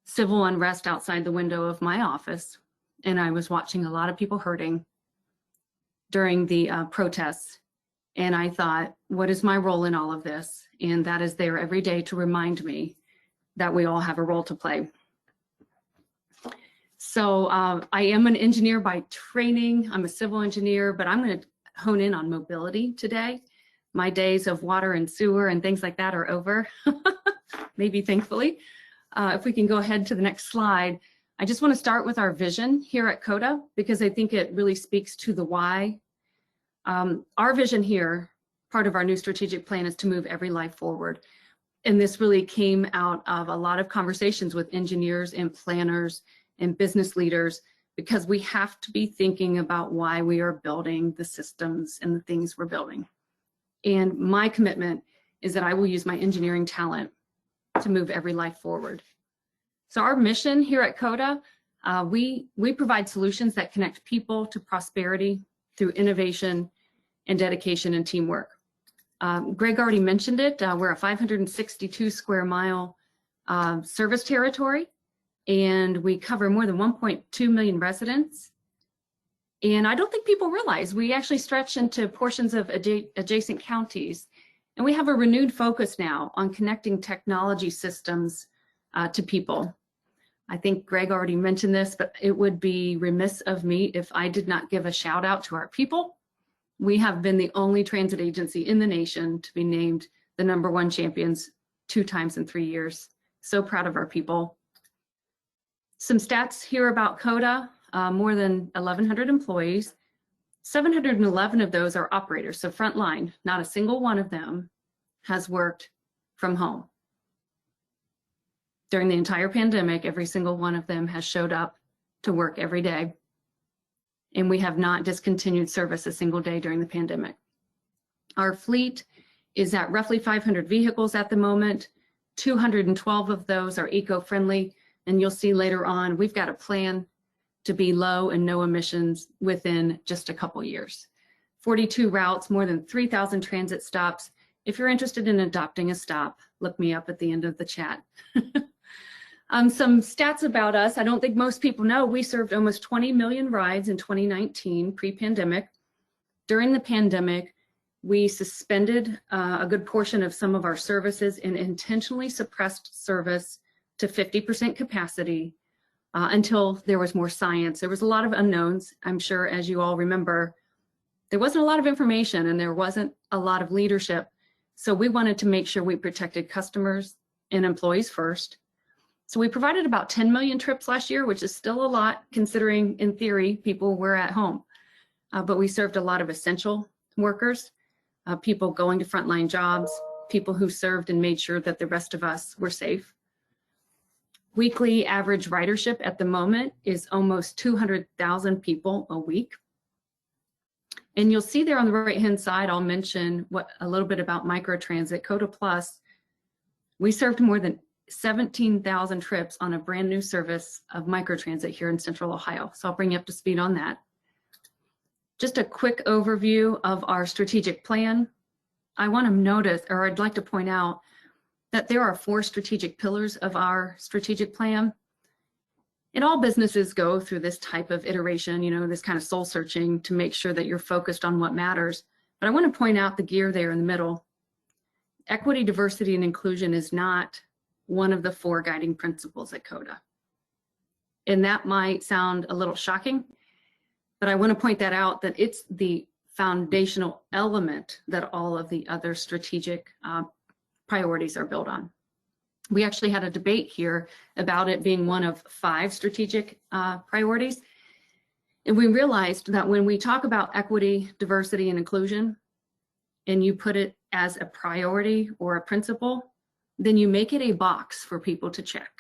civil unrest outside the window of my office. And I was watching a lot of people hurting during the protests. And I thought, what is my role in all of this? And that is there every day to remind me that we all have a role to play. So I am an engineer by training. I'm a civil engineer, but I'm going to hone in on mobility today. My days of water and sewer and things like that are over, maybe thankfully. If we can go ahead to the next slide. I just want to start with our vision here at COTA because I think it really speaks to the why. Our vision here, part of our new strategic plan, is to move every life forward. And this really came out of a lot of conversations with engineers and planners and business leaders, because we have to be thinking about why we are building the systems and the things we're building. And my commitment is that I will use my engineering talent to move every life forward. So our mission here at COTA, we provide solutions that connect people to prosperity through innovation and dedication and teamwork. Greg already mentioned it. We're a 562 square mile service territory, and we cover more than 1.2 million residents. And I don't think people realize we actually stretch into portions of adjacent counties. And we have a renewed focus now on connecting technology systems to people. I think Greg already mentioned this, but it would be remiss of me if I did not give a shout out to our people. We have been the only transit agency in the nation to be named the #1 champions 2 times in 3 years. So proud of our people. Some stats here about COTA, more than 1,100 employees. 711 of those are operators, so frontline. Not a single one of them has worked from home. During the entire pandemic, every single one of them has showed up to work every day. And we have not discontinued service a single day during the pandemic. Our fleet is at roughly 500 vehicles at the moment. 212 of those are eco-friendly. And you'll see later on, we've got a plan to be low and no emissions within just a couple years. 42 routes, more than 3,000 transit stops. If you're interested in adopting a stop, look me up at the end of the chat. Some stats about us. I don't think most people know we served almost 20 million rides in 2019, pre-pandemic. During the pandemic, we suspended a good portion of some of our services and intentionally suppressed service to 50% capacity until there was more science. There was a lot of unknowns. I'm sure, as you all remember, there wasn't a lot of information and there wasn't a lot of leadership. So we wanted to make sure we protected customers and employees first. So we provided about 10 million trips last year, which is still a lot considering, in theory, people were at home. But we served a lot of essential workers, people going to frontline jobs, people who served and made sure that the rest of us were safe. Weekly average ridership at the moment is almost 200,000 people a week. And you'll see there on the right-hand side, I'll mention a little bit about microtransit. COTA Plus, we served more than 17,000 trips on a brand new service of microtransit here in Central Ohio. So I'll bring you up to speed on that. Just a quick overview of our strategic plan. I want to notice, or I'd like to point out, that there are 4 strategic pillars of our strategic plan. And all businesses go through this type of iteration, you know, this kind of soul searching to make sure that you're focused on what matters. But I want to point out the gear there in the middle. Equity, diversity, and inclusion is not one of the 4 guiding principles at COTA. And that might sound a little shocking, but I want to point that out, that it's the foundational element that all of the other strategic priorities are built on. We actually had a debate here about it being one of 5 strategic priorities. And we realized that when we talk about equity, diversity, and inclusion, and you put it as a priority or a principle, then you make it a box for people to check.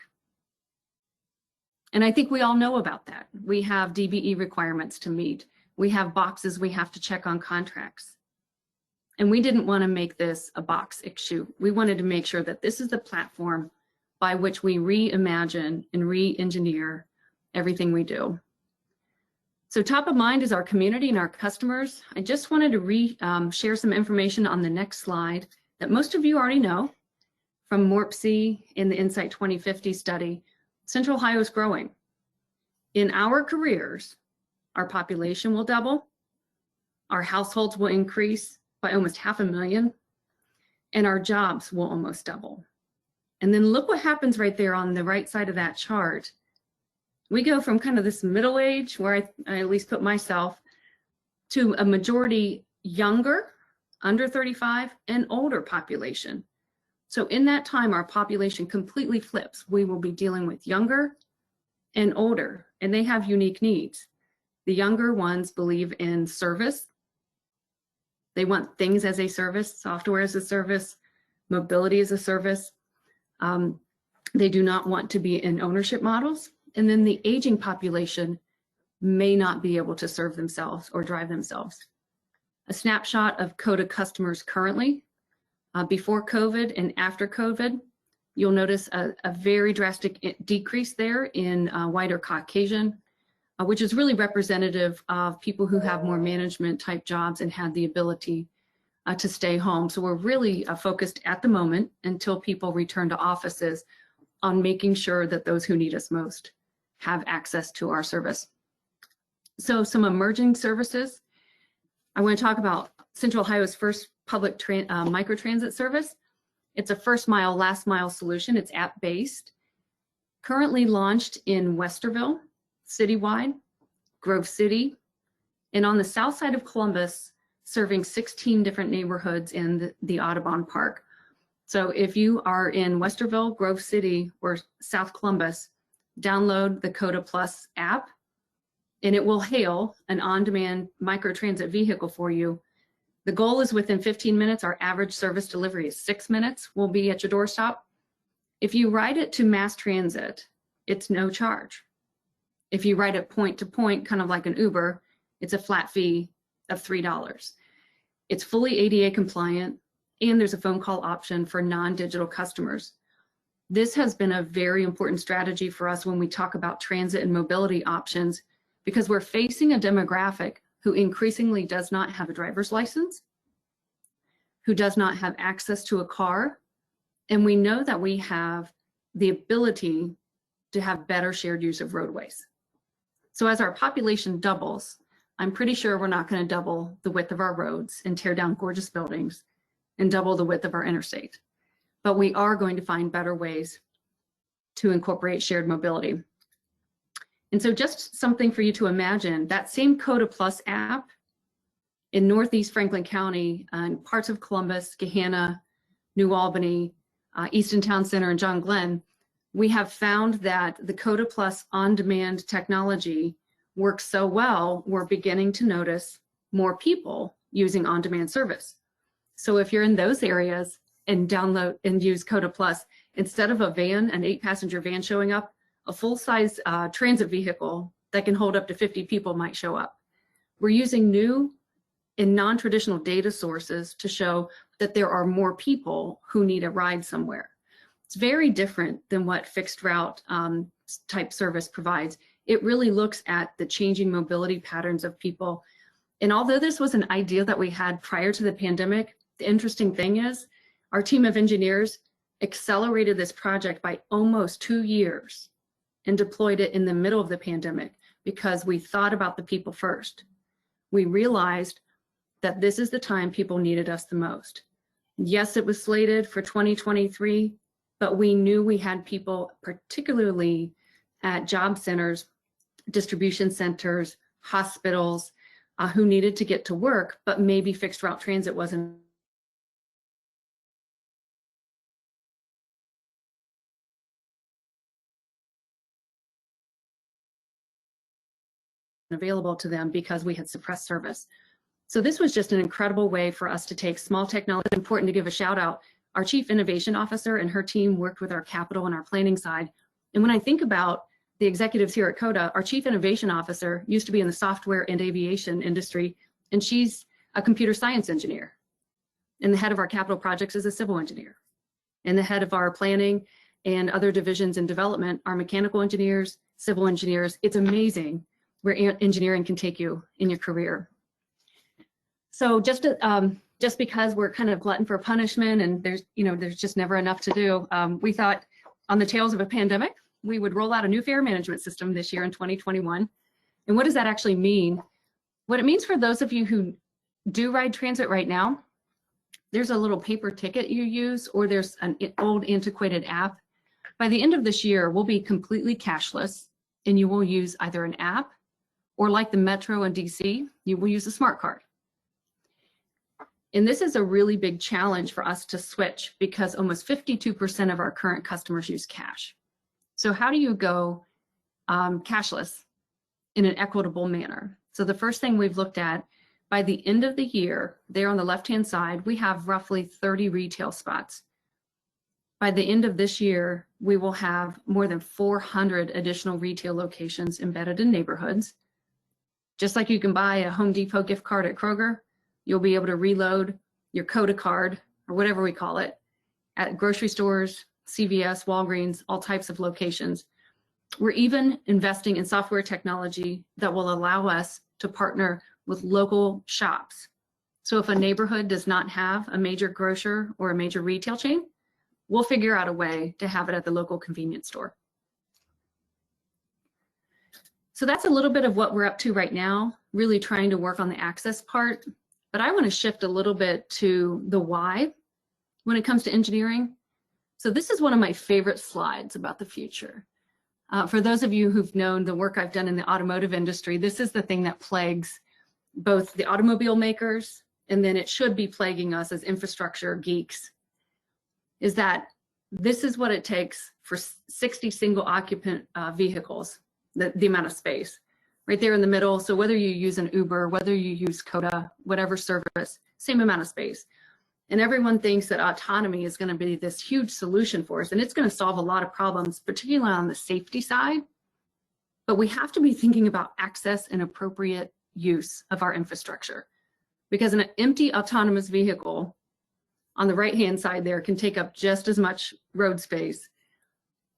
And I think we all know about that. We have DBE requirements to meet. We have boxes we have to check on contracts. And we didn't want to make this a box issue. We wanted to make sure that this is the platform by which we reimagine and re-engineer everything we do. So top of mind is our community and our customers. I just wanted to share some information on the next slide that most of you already know from MORPC in the Insight 2050 study. Central Ohio is growing. In our careers, our population will double, our households will increase by almost 500,000, and our jobs will almost double. And then look what happens right there on the right side of that chart. We go from kind of this middle age, where I at least put myself, to a majority younger, under 35, and older population. So in that time, our population completely flips. We will be dealing with younger and older, and they have unique needs. The younger ones believe in service. They want things as a service, software as a service, mobility as a service. They do not want to be in ownership models. And then the aging population may not be able to serve themselves or drive themselves. A snapshot of COTA customers currently, before COVID and after COVID, you'll notice a very drastic decrease there in white or Caucasian, which is really representative of people who have more management type jobs and had the ability to stay home. So we're really focused at the moment, until people return to offices, on making sure that those who need us most have access to our service. So some emerging services. I want to talk about Central Ohio's first public microtransit service. It's a first mile, last mile solution. It's app-based. Currently launched in Westerville, citywide, Grove City, and on the south side of Columbus, serving 16 different neighborhoods in the Audubon Park. So if you are in Westerville, Grove City, or South Columbus, download the COTA Plus app, and it will hail an on-demand microtransit vehicle for you. The goal is within 15 minutes. Our average service delivery is 6 minutes. We'll be at your doorstep. If you ride it to mass transit, it's no charge. If you ride it point to point, kind of like an Uber, it's a flat fee of $3. It's fully ADA compliant, and there's a phone call option for non-digital customers. This has been a very important strategy for us when we talk about transit and mobility options, because we're facing a demographic who increasingly does not have a driver's license, who does not have access to a car, and we know that we have the ability to have better shared use of roadways. So as our population doubles, I'm pretty sure we're not going to double the width of our roads and tear down gorgeous buildings and double the width of our interstate. But we are going to find better ways to incorporate shared mobility. And so just something for you to imagine, that same COTA Plus app in Northeast Franklin County and parts of Columbus, Gahanna, New Albany, Easton Town Center, and John Glenn, we have found that the COTA Plus on-demand technology works so well, we're beginning to notice more people using on-demand service. So if you're in those areas and download and use COTA Plus, instead of a van, an 8-passenger van showing up, a full-size transit vehicle that can hold up to 50 people might show up. We're using new and non-traditional data sources to show that there are more people who need a ride somewhere. It's very different than what fixed route type service provides. It really looks at the changing mobility patterns of people. And although this was an idea that we had prior to the pandemic, the interesting thing is our team of engineers accelerated this project by almost 2 years and deployed it in the middle of the pandemic because we thought about the people first. We realized that this is the time people needed us the most. Yes, it was slated for 2023, but we knew we had people, particularly at job centers, distribution centers, hospitals, who needed to get to work, but maybe fixed route transit wasn't available to them because we had suppressed service. So this was just an incredible way for us to take small technology. It's important to give a shout out. Our Chief Innovation Officer and her team worked with our capital and our planning side. And when I think about the executives here at COTA, our Chief Innovation Officer used to be in the software and aviation industry, and she's a computer science engineer. And the head of our capital projects is a civil engineer. And the head of our planning and other divisions in development are mechanical engineers, civil engineers. It's amazing where engineering can take you in your career. So just because we're kind of glutton for punishment and there's just never enough to do, we thought on the tails of a pandemic, we would roll out a new fare management system this year in 2021. And what does that actually mean? What it means for those of you who do ride transit right now, there's a little paper ticket you use, or there's an old antiquated app. By the end of this year, we'll be completely cashless, and you will use either an app or, like the Metro and DC, you will use a smart card. And this is a really big challenge for us to switch because almost 52% of our current customers use cash. So how do you go cashless in an equitable manner? So the first thing we've looked at, by the end of the year, there on the left-hand side, we have roughly 30 retail spots. By the end of this year, we will have more than 400 additional retail locations embedded in neighborhoods. Just like you can buy a Home Depot gift card at Kroger, you'll be able to reload your COTA card, or whatever we call it, at grocery stores, CVS, Walgreens, all types of locations. We're even investing in software technology that will allow us to partner with local shops. So if a neighborhood does not have a major grocer or a major retail chain, we'll figure out a way to have it at the local convenience store. So that's a little bit of what we're up to right now, really trying to work on the access part. But I want to shift a little bit to the why when it comes to engineering. So this is one of my favorite slides about the future. For those of you who've known the work I've done in the automotive industry, this is the thing that plagues both the automobile makers, and then it should be plaguing us as infrastructure geeks, is that this is what it takes for 60 single occupant vehicles, the amount of space right there in the middle. So whether you use an Uber, whether you use COTA, whatever service, same amount of space. And everyone thinks that autonomy is going to be this huge solution for us, and it's going to solve a lot of problems, particularly on the safety side. But we have to be thinking about access and appropriate use of our infrastructure, because an empty autonomous vehicle on the right-hand side there can take up just as much road space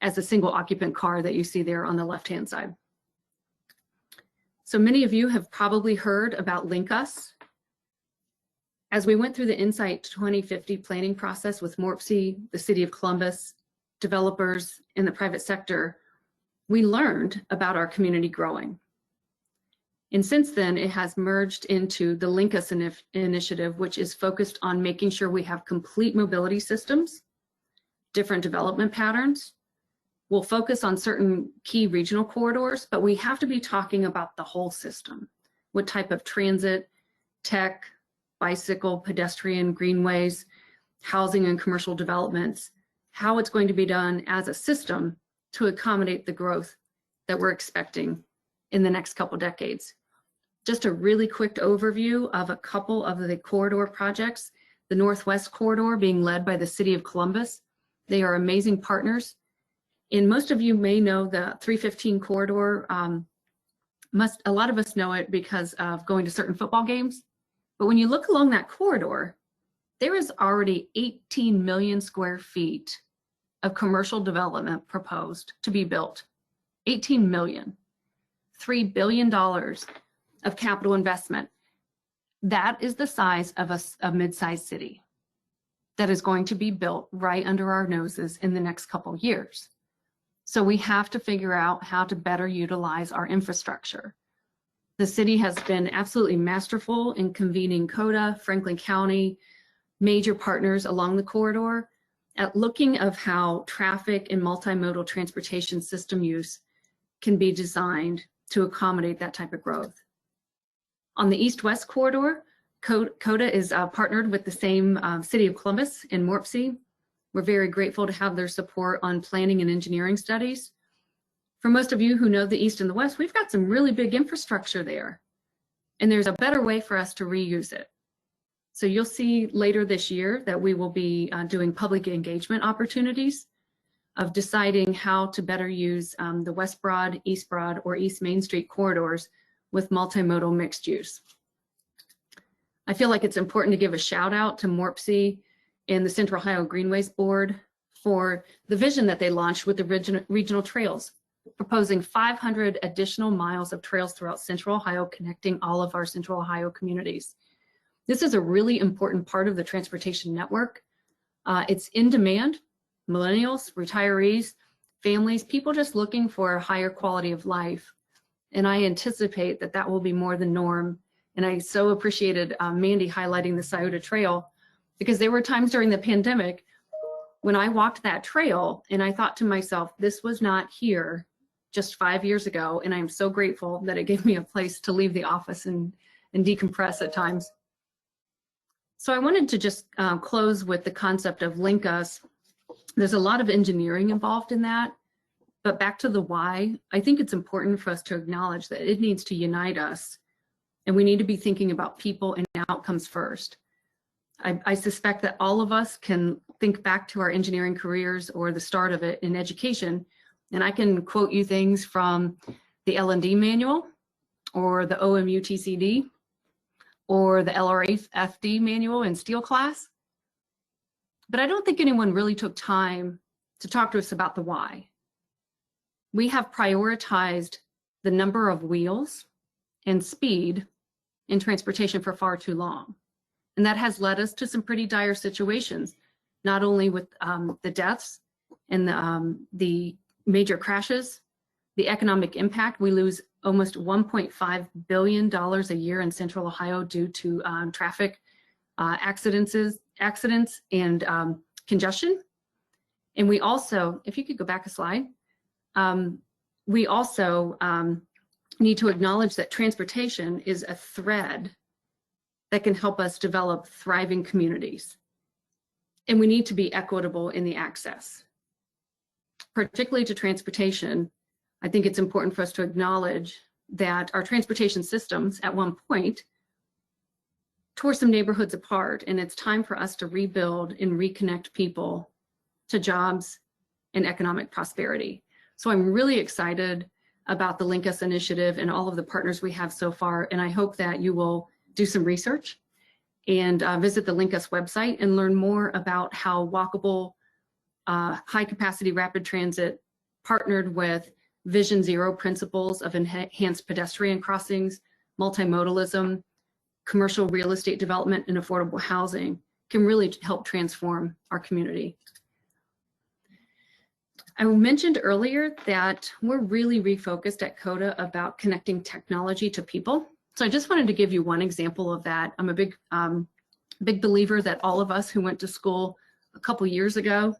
as a single occupant car that you see there on the left-hand side. So many of you have probably heard about LinkUS. As we went through the Insight 2050 planning process with MORPC, the City of Columbus, developers, and the private sector, we learned about our community growing. And since then, it has merged into the LinkUS initiative, which is focused on making sure we have complete mobility systems, different development patterns. We'll focus on certain key regional corridors, but we have to be talking about the whole system. What type of transit, tech, bicycle, pedestrian, greenways, housing and commercial developments, how it's going to be done as a system to accommodate the growth that we're expecting in the next couple decades. Just a really quick overview of a couple of the corridor projects. The Northwest Corridor being led by the City of Columbus. They are amazing partners. And most of you may know the 315 corridor. A lot of us know it because of going to certain football games. But when you look along that corridor, there is already 18 million square feet of commercial development proposed to be built. 18 million. $3 billion of capital investment. That is the size of a mid-sized city that is going to be built right under our noses in the next couple years. So we have to figure out how to better utilize our infrastructure. The city has been absolutely masterful in convening COTA, Franklin County, major partners along the corridor at looking of how traffic and multimodal transportation system use can be designed to accommodate that type of growth. On the east-west corridor, COTA is partnered with the same City of Columbus in Morpsey. We're very grateful to have their support on planning and engineering studies. For most of you who know the East and the West, we've got some really big infrastructure there, and there's a better way for us to reuse it. So you'll see later this year that we will be doing public engagement opportunities of deciding how to better use the West Broad, East Broad, or East Main Street corridors with multimodal mixed use. I feel like it's important to give a shout out to Morpsey and the Central Ohio Greenways Board for the vision that they launched with the regional trails, proposing 500 additional miles of trails throughout Central Ohio, connecting all of our Central Ohio communities. This is a really important part of the transportation network. It's in demand. Millennials, retirees, families, people just looking for a higher quality of life. And I anticipate that that will be more the norm. And I so appreciated Mandy highlighting the Scioto Trail, because there were times during the pandemic when I walked that trail and I thought to myself, this was not here just 5 years ago. And I'm so grateful that it gave me a place to leave the office and decompress at times. So I wanted to just close with the concept of LinkUS. There's a lot of engineering involved in that, but back to the why, I think it's important for us to acknowledge that it needs to unite us, and we need to be thinking about people and outcomes first. I suspect that all of us can think back to our engineering careers or the start of it in education, and I can quote you things from the L&D manual or the OMU TCD or the LRFD manual in steel class. But I don't think anyone really took time to talk to us about the why. We have prioritized the number of wheels and speed in transportation for far too long. And that has led us to some pretty dire situations, not only with the deaths and the major crashes, the economic impact. We lose almost $1.5 billion a year in Central Ohio due to traffic accidents and congestion. And we also, if you could go back a slide, we also need to acknowledge that transportation is a thread that can help us develop thriving communities. And we need to be equitable in the access. Particularly to transportation, I think it's important for us to acknowledge that our transportation systems at one point tore some neighborhoods apart, and it's time for us to rebuild and reconnect people to jobs and economic prosperity. So I'm really excited about the LinkUS initiative and all of the partners we have so far, and I hope that you will do some research and visit the LinkUS website and learn more about how walkable, high-capacity rapid transit partnered with Vision Zero principles of enhanced pedestrian crossings, multimodalism, commercial real estate development, and affordable housing can really help transform our community. I mentioned earlier that we're really refocused at COTA about connecting technology to people. So I just wanted to give you one example of that. I'm a big believer that all of us who went to school a couple years ago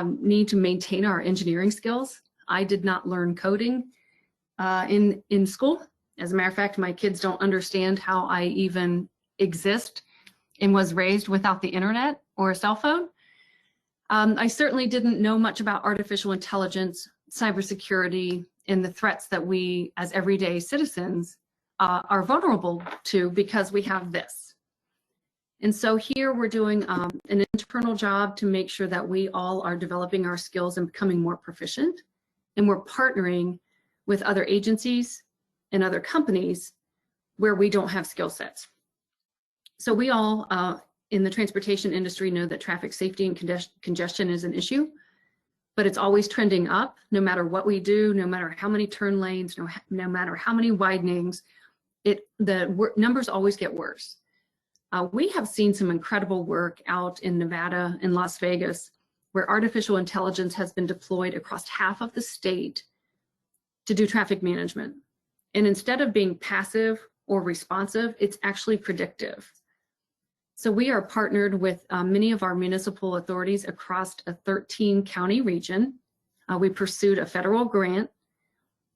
need to maintain our engineering skills. I did not learn coding in school. As a matter of fact, my kids don't understand how I even exist and was raised without the internet or a cell phone. I certainly didn't know much about artificial intelligence, cybersecurity, and the threats that we as everyday citizens are vulnerable to because we have this. And so here we're doing an internal job to make sure that we all are developing our skills and becoming more proficient. And we're partnering with other agencies and other companies where we don't have skill sets. So we all in the transportation industry know that traffic safety and congestion is an issue, but it's always trending up no matter what we do, no matter how many turn lanes, no matter how many widenings, the numbers always get worse. We have seen some incredible work out in Nevada and Las Vegas where artificial intelligence has been deployed across half of the state to do traffic management. And instead of being passive or responsive, it's actually predictive. So we are partnered with many of our municipal authorities across a 13-county region. We pursued a federal grant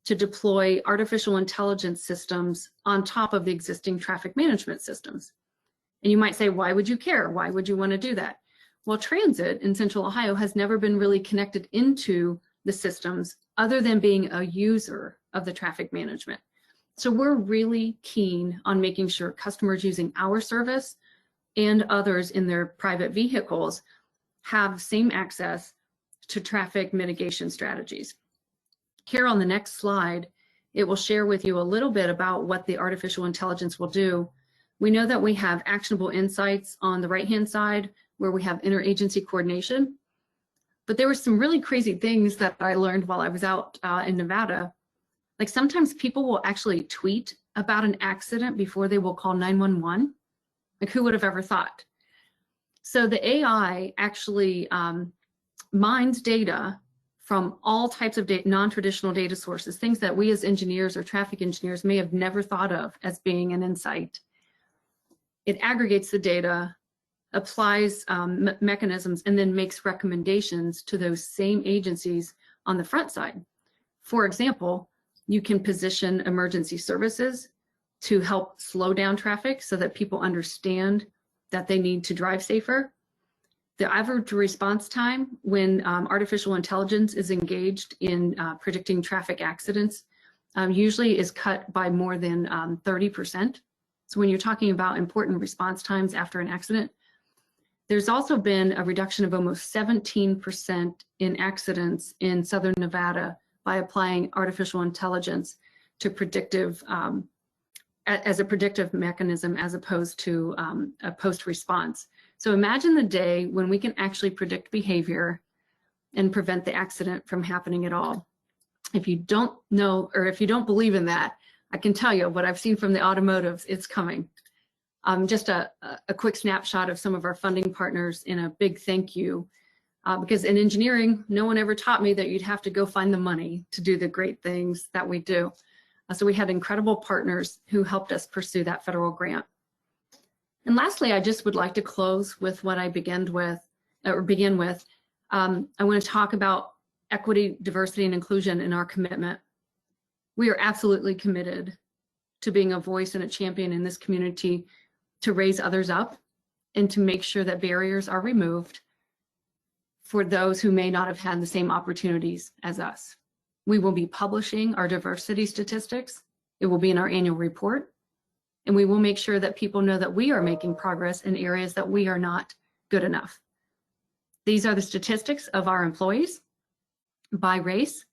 to deploy artificial intelligence systems on top of the existing traffic management systems. And you might say, why would you care? Why would you want to do that? Well, transit in Central Ohio has never been really connected into the systems other than being a user of the traffic management. So we're really keen on making sure customers using our service and others in their private vehicles have same access to traffic mitigation strategies. Here on the next slide, it will share with you a little bit about what the artificial intelligence will do. We know that we have actionable insights on the right-hand side where we have interagency coordination, but there were some really crazy things that I learned while I was out in Nevada. Like sometimes people will actually tweet about an accident before they will call 911. Like who would have ever thought? So the AI actually mines data from all types of non-traditional data sources, things that we as engineers or traffic engineers may have never thought of as being an insight. It aggregates the data, applies mechanisms, and then makes recommendations to those same agencies on the front side. For example, you can position emergency services to help slow down traffic so that people understand that they need to drive safer. The average response time when artificial intelligence is engaged in predicting traffic accidents usually is cut by more than 30%. So when you're talking about important response times after an accident, there's also been a reduction of almost 17% in accidents in Southern Nevada by applying artificial intelligence to predictive, as a predictive mechanism as opposed to a post-response. So imagine the day when we can actually predict behavior and prevent the accident from happening at all. If you don't know, or if you don't believe in that, I can tell you what I've seen from the automotives, it's coming. Just a quick snapshot of some of our funding partners and a big thank you. Because in engineering, no one ever taught me that you'd have to go find the money to do the great things that we do. So we had incredible partners who helped us pursue that federal grant. And lastly, I just would like to close with what I begin with. I want to talk about equity, diversity, and inclusion in our commitment. We are absolutely committed to being a voice and a champion in this community to raise others up and to make sure that barriers are removed for those who may not have had the same opportunities as us. We will be publishing our diversity statistics. It will be in our annual report. And we will make sure that people know that we are making progress in areas that we are not good enough. These are the statistics of our employees by race.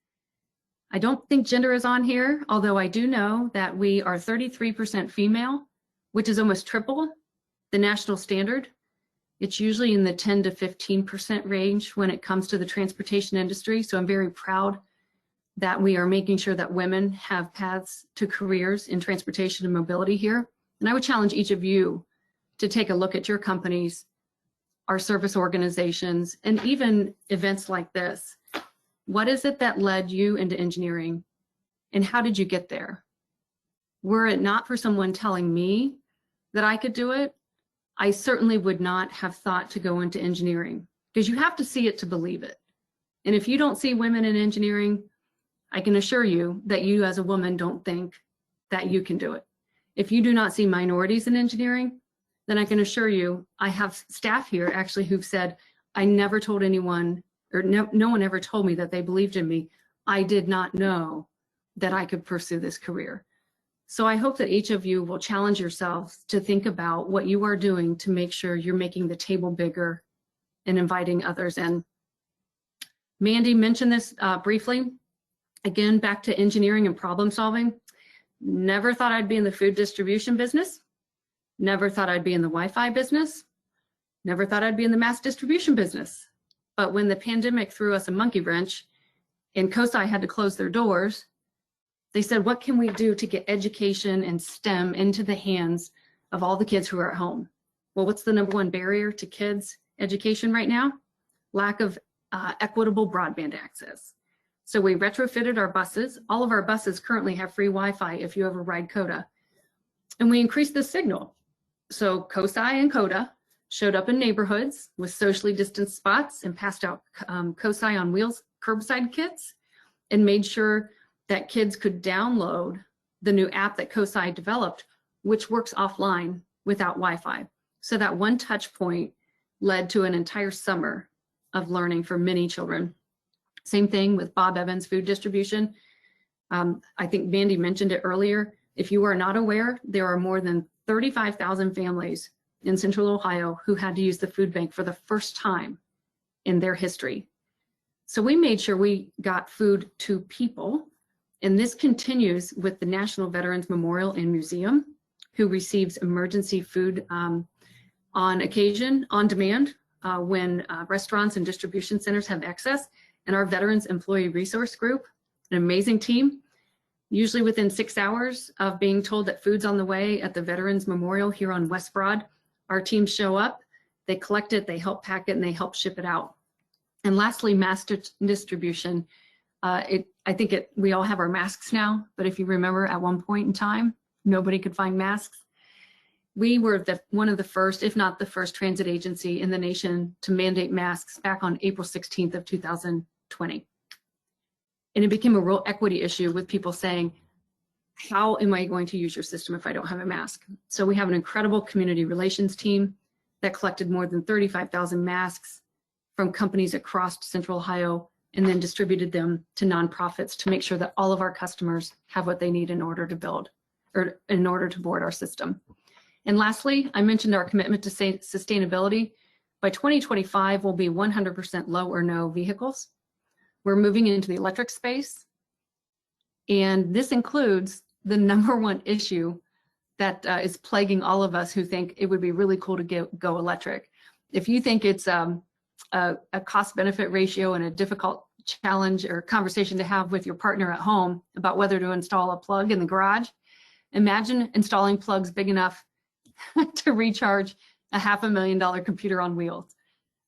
I don't think gender is on here, although I do know that we are 33% female, which is almost triple the national standard. It's usually in the 10 to 15% range when it comes to the transportation industry. So I'm very proud that we are making sure that women have paths to careers in transportation and mobility here. And I would challenge each of you to take a look at your companies, our service organizations, and even events like this. What is it that led you into engineering, and how did you get there? Were it not for someone telling me that I could do it, I certainly would not have thought to go into engineering, because you have to see it to believe it. And if you don't see women in engineering, I can assure you that you as a woman don't think that you can do it. If you do not see minorities in engineering, then I can assure you, I have staff here actually who've said, I never told anyone, or no one ever told me that they believed in me. I did not know that I could pursue this career. So I hope that each of you will challenge yourselves to think about what you are doing to make sure you're making the table bigger and inviting others in. Mandy mentioned this briefly. Again, back to engineering and problem solving. Never thought I'd be in the food distribution business. Never thought I'd be in the Wi-Fi business. Never thought I'd be in the mass distribution business. But when the pandemic threw us a monkey wrench and COTA had to close their doors, they said, what can we do to get education and STEM into the hands of all the kids who are at home? Well, what's the #1 barrier to kids' education right now? Lack of equitable broadband access. So we retrofitted our buses. All of our buses currently have free Wi-Fi if you ever ride COTA. And we increased the signal. So COSI and COTA showed up in neighborhoods with socially distanced spots and passed out COSI on wheels curbside kits and made sure that kids could download the new app that COSI developed, which works offline without Wi-Fi. So that one touch point led to an entire summer of learning for many children. Same thing with Bob Evans food distribution. I think Mandy mentioned it earlier. If you are not aware, there are more than 35,000 families in Central Ohio who had to use the food bank for the first time in their history. So we made sure we got food to people. And this continues with the National Veterans Memorial and Museum, who receives emergency food on occasion, on demand, when restaurants and distribution centers have excess. And our Veterans Employee Resource Group, an amazing team, usually within 6 hours of being told that food's on the way at the Veterans Memorial here on West Broad, our teams show up, they collect it, they help pack it, and they help ship it out. And lastly, mask distribution. We all have our masks now, but if you remember at one point in time, nobody could find masks. We were one of the first, if not the first, transit agency in the nation to mandate masks back on April 16th of 2020. And it became a real equity issue with people saying, how am I going to use your system if I don't have a mask? So we have an incredible community relations team that collected more than 35,000 masks from companies across Central Ohio and then distributed them to nonprofits to make sure that all of our customers have what they need in order to build or in order to board our system. And lastly, I mentioned our commitment to sustainability. By 2025, we'll be 100% low or no vehicles. We're moving into the electric space. And this includes the #1 issue that is plaguing all of us who think it would be really cool to go electric. If you think it's a cost-benefit ratio and a difficult challenge or conversation to have with your partner at home about whether to install a plug in the garage, imagine installing plugs big enough to recharge a $500,000 computer on wheels.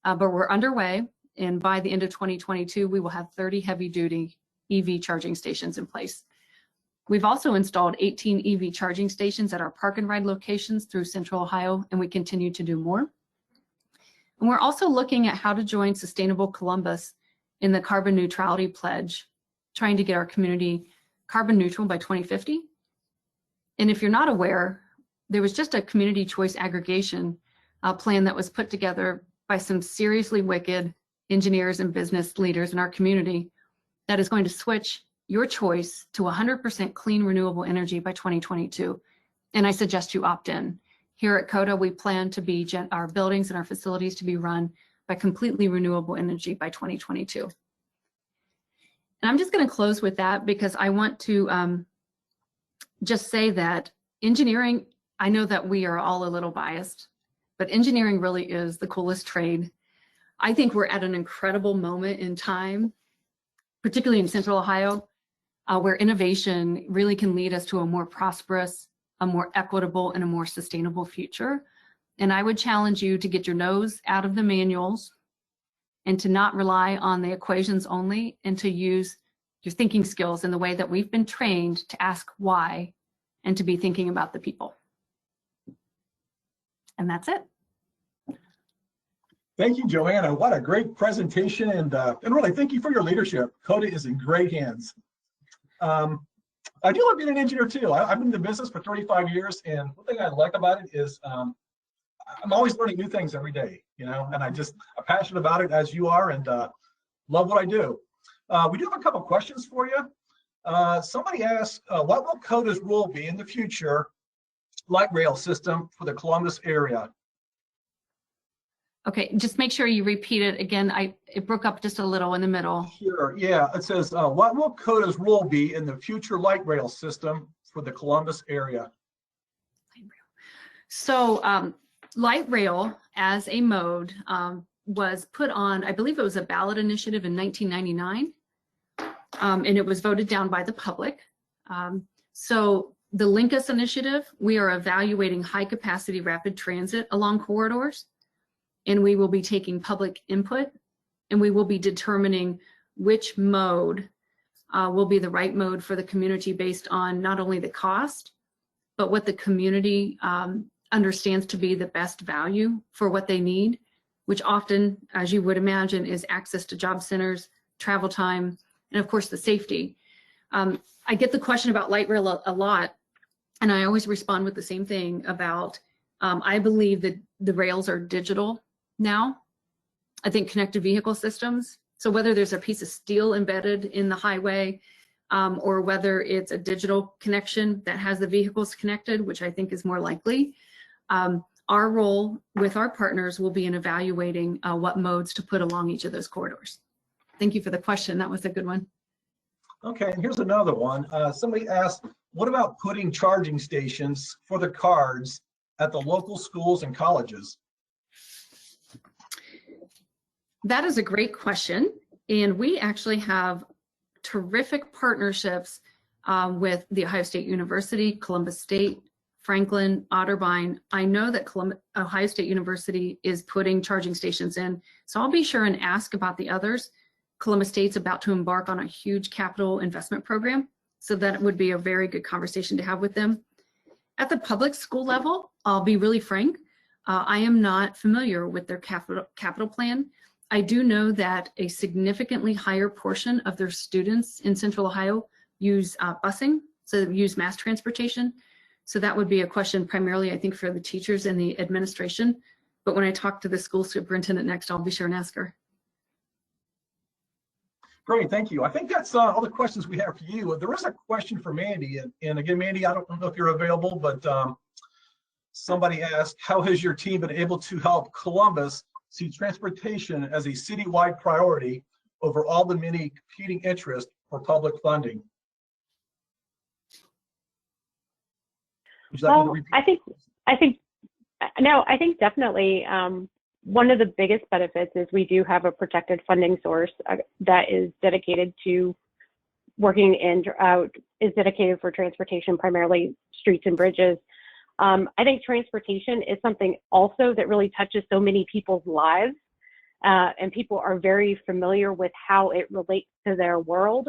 But we're underway, and by the end of 2022, we will have 30 heavy-duty EV charging stations in place. We've also installed 18 EV charging stations at our park and ride locations through Central Ohio, and we continue to do more. And we're also looking at how to join Sustainable Columbus in the carbon neutrality pledge, trying to get our community carbon neutral by 2050. And if you're not aware, there was just a community choice aggregation plan that was put together by some seriously wicked engineers and business leaders in our community that is going to switch your choice to 100% clean renewable energy by 2022. And I suggest you opt in. Here at COTA, we plan to be our buildings and our facilities to be run by completely renewable energy by 2022. And I'm just going to close with that because I want to just say that engineering, I know that we are all a little biased, but engineering really is the coolest trade. I think we're at an incredible moment in time, particularly in Central Ohio, where innovation really can lead us to a more prosperous, a more equitable, and a more sustainable future. And I would challenge you to get your nose out of the manuals and to not rely on the equations only, and to use your thinking skills in the way that we've been trained to ask why and to be thinking about the people. And that's it. Thank you, Joanna. What a great presentation, and really thank you for your leadership. COTA is in great hands. I do love being an engineer too. I've been in the business for 35 years, and one thing I like about it is I'm always learning new things every day, and I'm passionate about it as you are, and love what I do. We do have a couple questions for you. Somebody asked, what will COTA's role be in the future light rail system for the Columbus area? Okay, just make sure you repeat it again. It broke up just a little in the middle. Sure, yeah. It says, what will COTA's role be in the future light rail system for the Columbus area? So light rail as a mode was put on, I believe it was a ballot initiative in 1999, and it was voted down by the public. So the LinkUS initiative, we are evaluating high capacity rapid transit along corridors, and we will be taking public input, and we will be determining which mode will be the right mode for the community based on not only the cost, but what the community understands to be the best value for what they need, which often, as you would imagine, is access to job centers, travel time, and of course the safety. I get the question about light rail a lot, and I always respond with the same thing about, I believe that the rails are digital now. I think connected vehicle systems, so whether there's a piece of steel embedded in the highway, or whether it's a digital connection that has the vehicles connected, which I think is more likely, our role with our partners will be in evaluating what modes to put along each of those corridors. Thank you for the question. That was a good one. Okay, and here's another one. Somebody asked, what about putting charging stations for the cards at the local schools and colleges? That is a great question. And we actually have terrific partnerships with the Ohio State University, Columbus State, Franklin, Otterbein. I know that Ohio State University is putting charging stations in, so I'll be sure and ask about the others. Columbus State's about to embark on a huge capital investment program, so that would be a very good conversation to have with them. At the public school level, I'll be really frank, I am not familiar with their capital plan. I do know that a significantly higher portion of their students in Central Ohio use busing, so use mass transportation. So that would be a question primarily, I think, for the teachers and the administration. But when I talk to the school superintendent next, I'll be sure and ask her. Great, thank you. I think that's all the questions we have for you. There is a question for Mandy, and again, Mandy, I don't know if you're available, but somebody asked, how has your team been able to help Columbus see transportation as a citywide priority over all the many competing interests for public funding? Would you like me to repeat? I think definitely one of the biggest benefits is we do have a protected funding source that is dedicated to working is dedicated for transportation, primarily streets and bridges. I think transportation is something also that really touches so many people's lives, and people are very familiar with how it relates to their world.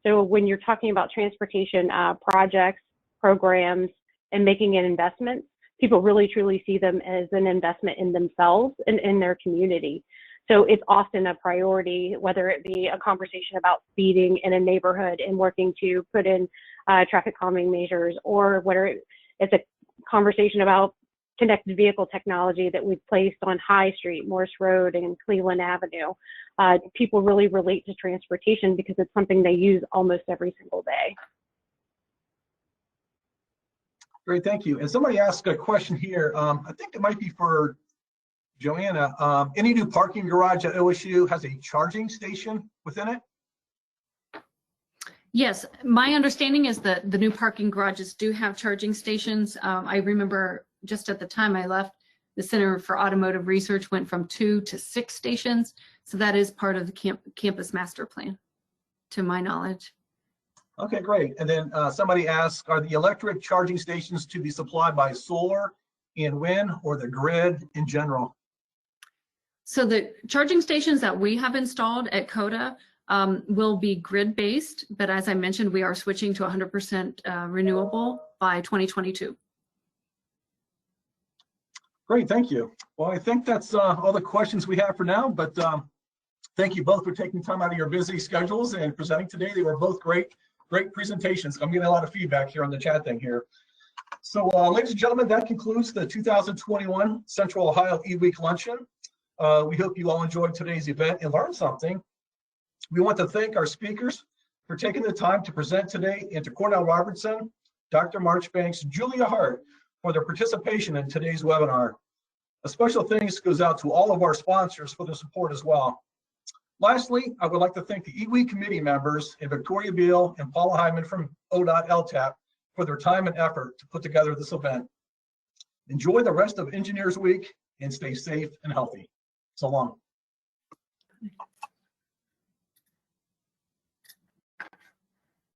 So when you're talking about transportation projects, programs, and making an investment, people really truly see them as an investment in themselves and in their community. So it's often a priority, whether it be a conversation about speeding in a neighborhood and working to put in traffic calming measures, or whether it's a conversation about connected vehicle technology that we've placed on High Street, Morse Road, and Cleveland Avenue. People really relate to transportation because it's something they use almost every single day. Great, thank you. And somebody asked a question here. I think it might be for Joanna. Any new parking garage at OSU has a charging station within it? Yes, my understanding is that the new parking garages do have charging stations. I remember just at the time I left, the Center for Automotive Research went from 2 to 6 stations. So that is part of the campus master plan, to my knowledge. Okay, great. And then somebody asked, are the electric charging stations to be supplied by solar and wind, or the grid in general? So the charging stations that we have installed at COTA will be grid-based, but as I mentioned, we are switching to 100% renewable by 2022. Great, thank you. Well, I think that's all the questions we have for now, but thank you both for taking time out of your busy schedules and presenting today. They were both great presentations. I'm getting a lot of feedback here on the chat thing here. So ladies and gentlemen, that concludes the 2021 Central Ohio eWeek Luncheon. We hope you all enjoyed today's event and learned something. We want to thank our speakers for taking the time to present today, and to Cornell Robertson, Dr. Marchbanks, Julia Hart for their participation in today's webinar. A special thanks goes out to all of our sponsors for their support as well. Lastly, I would like to thank the eWeek committee members and Victoria Beal and Paula Hyman from ODOT LTAP for their time and effort to put together this event. Enjoy the rest of Engineers Week and stay safe and healthy. So long.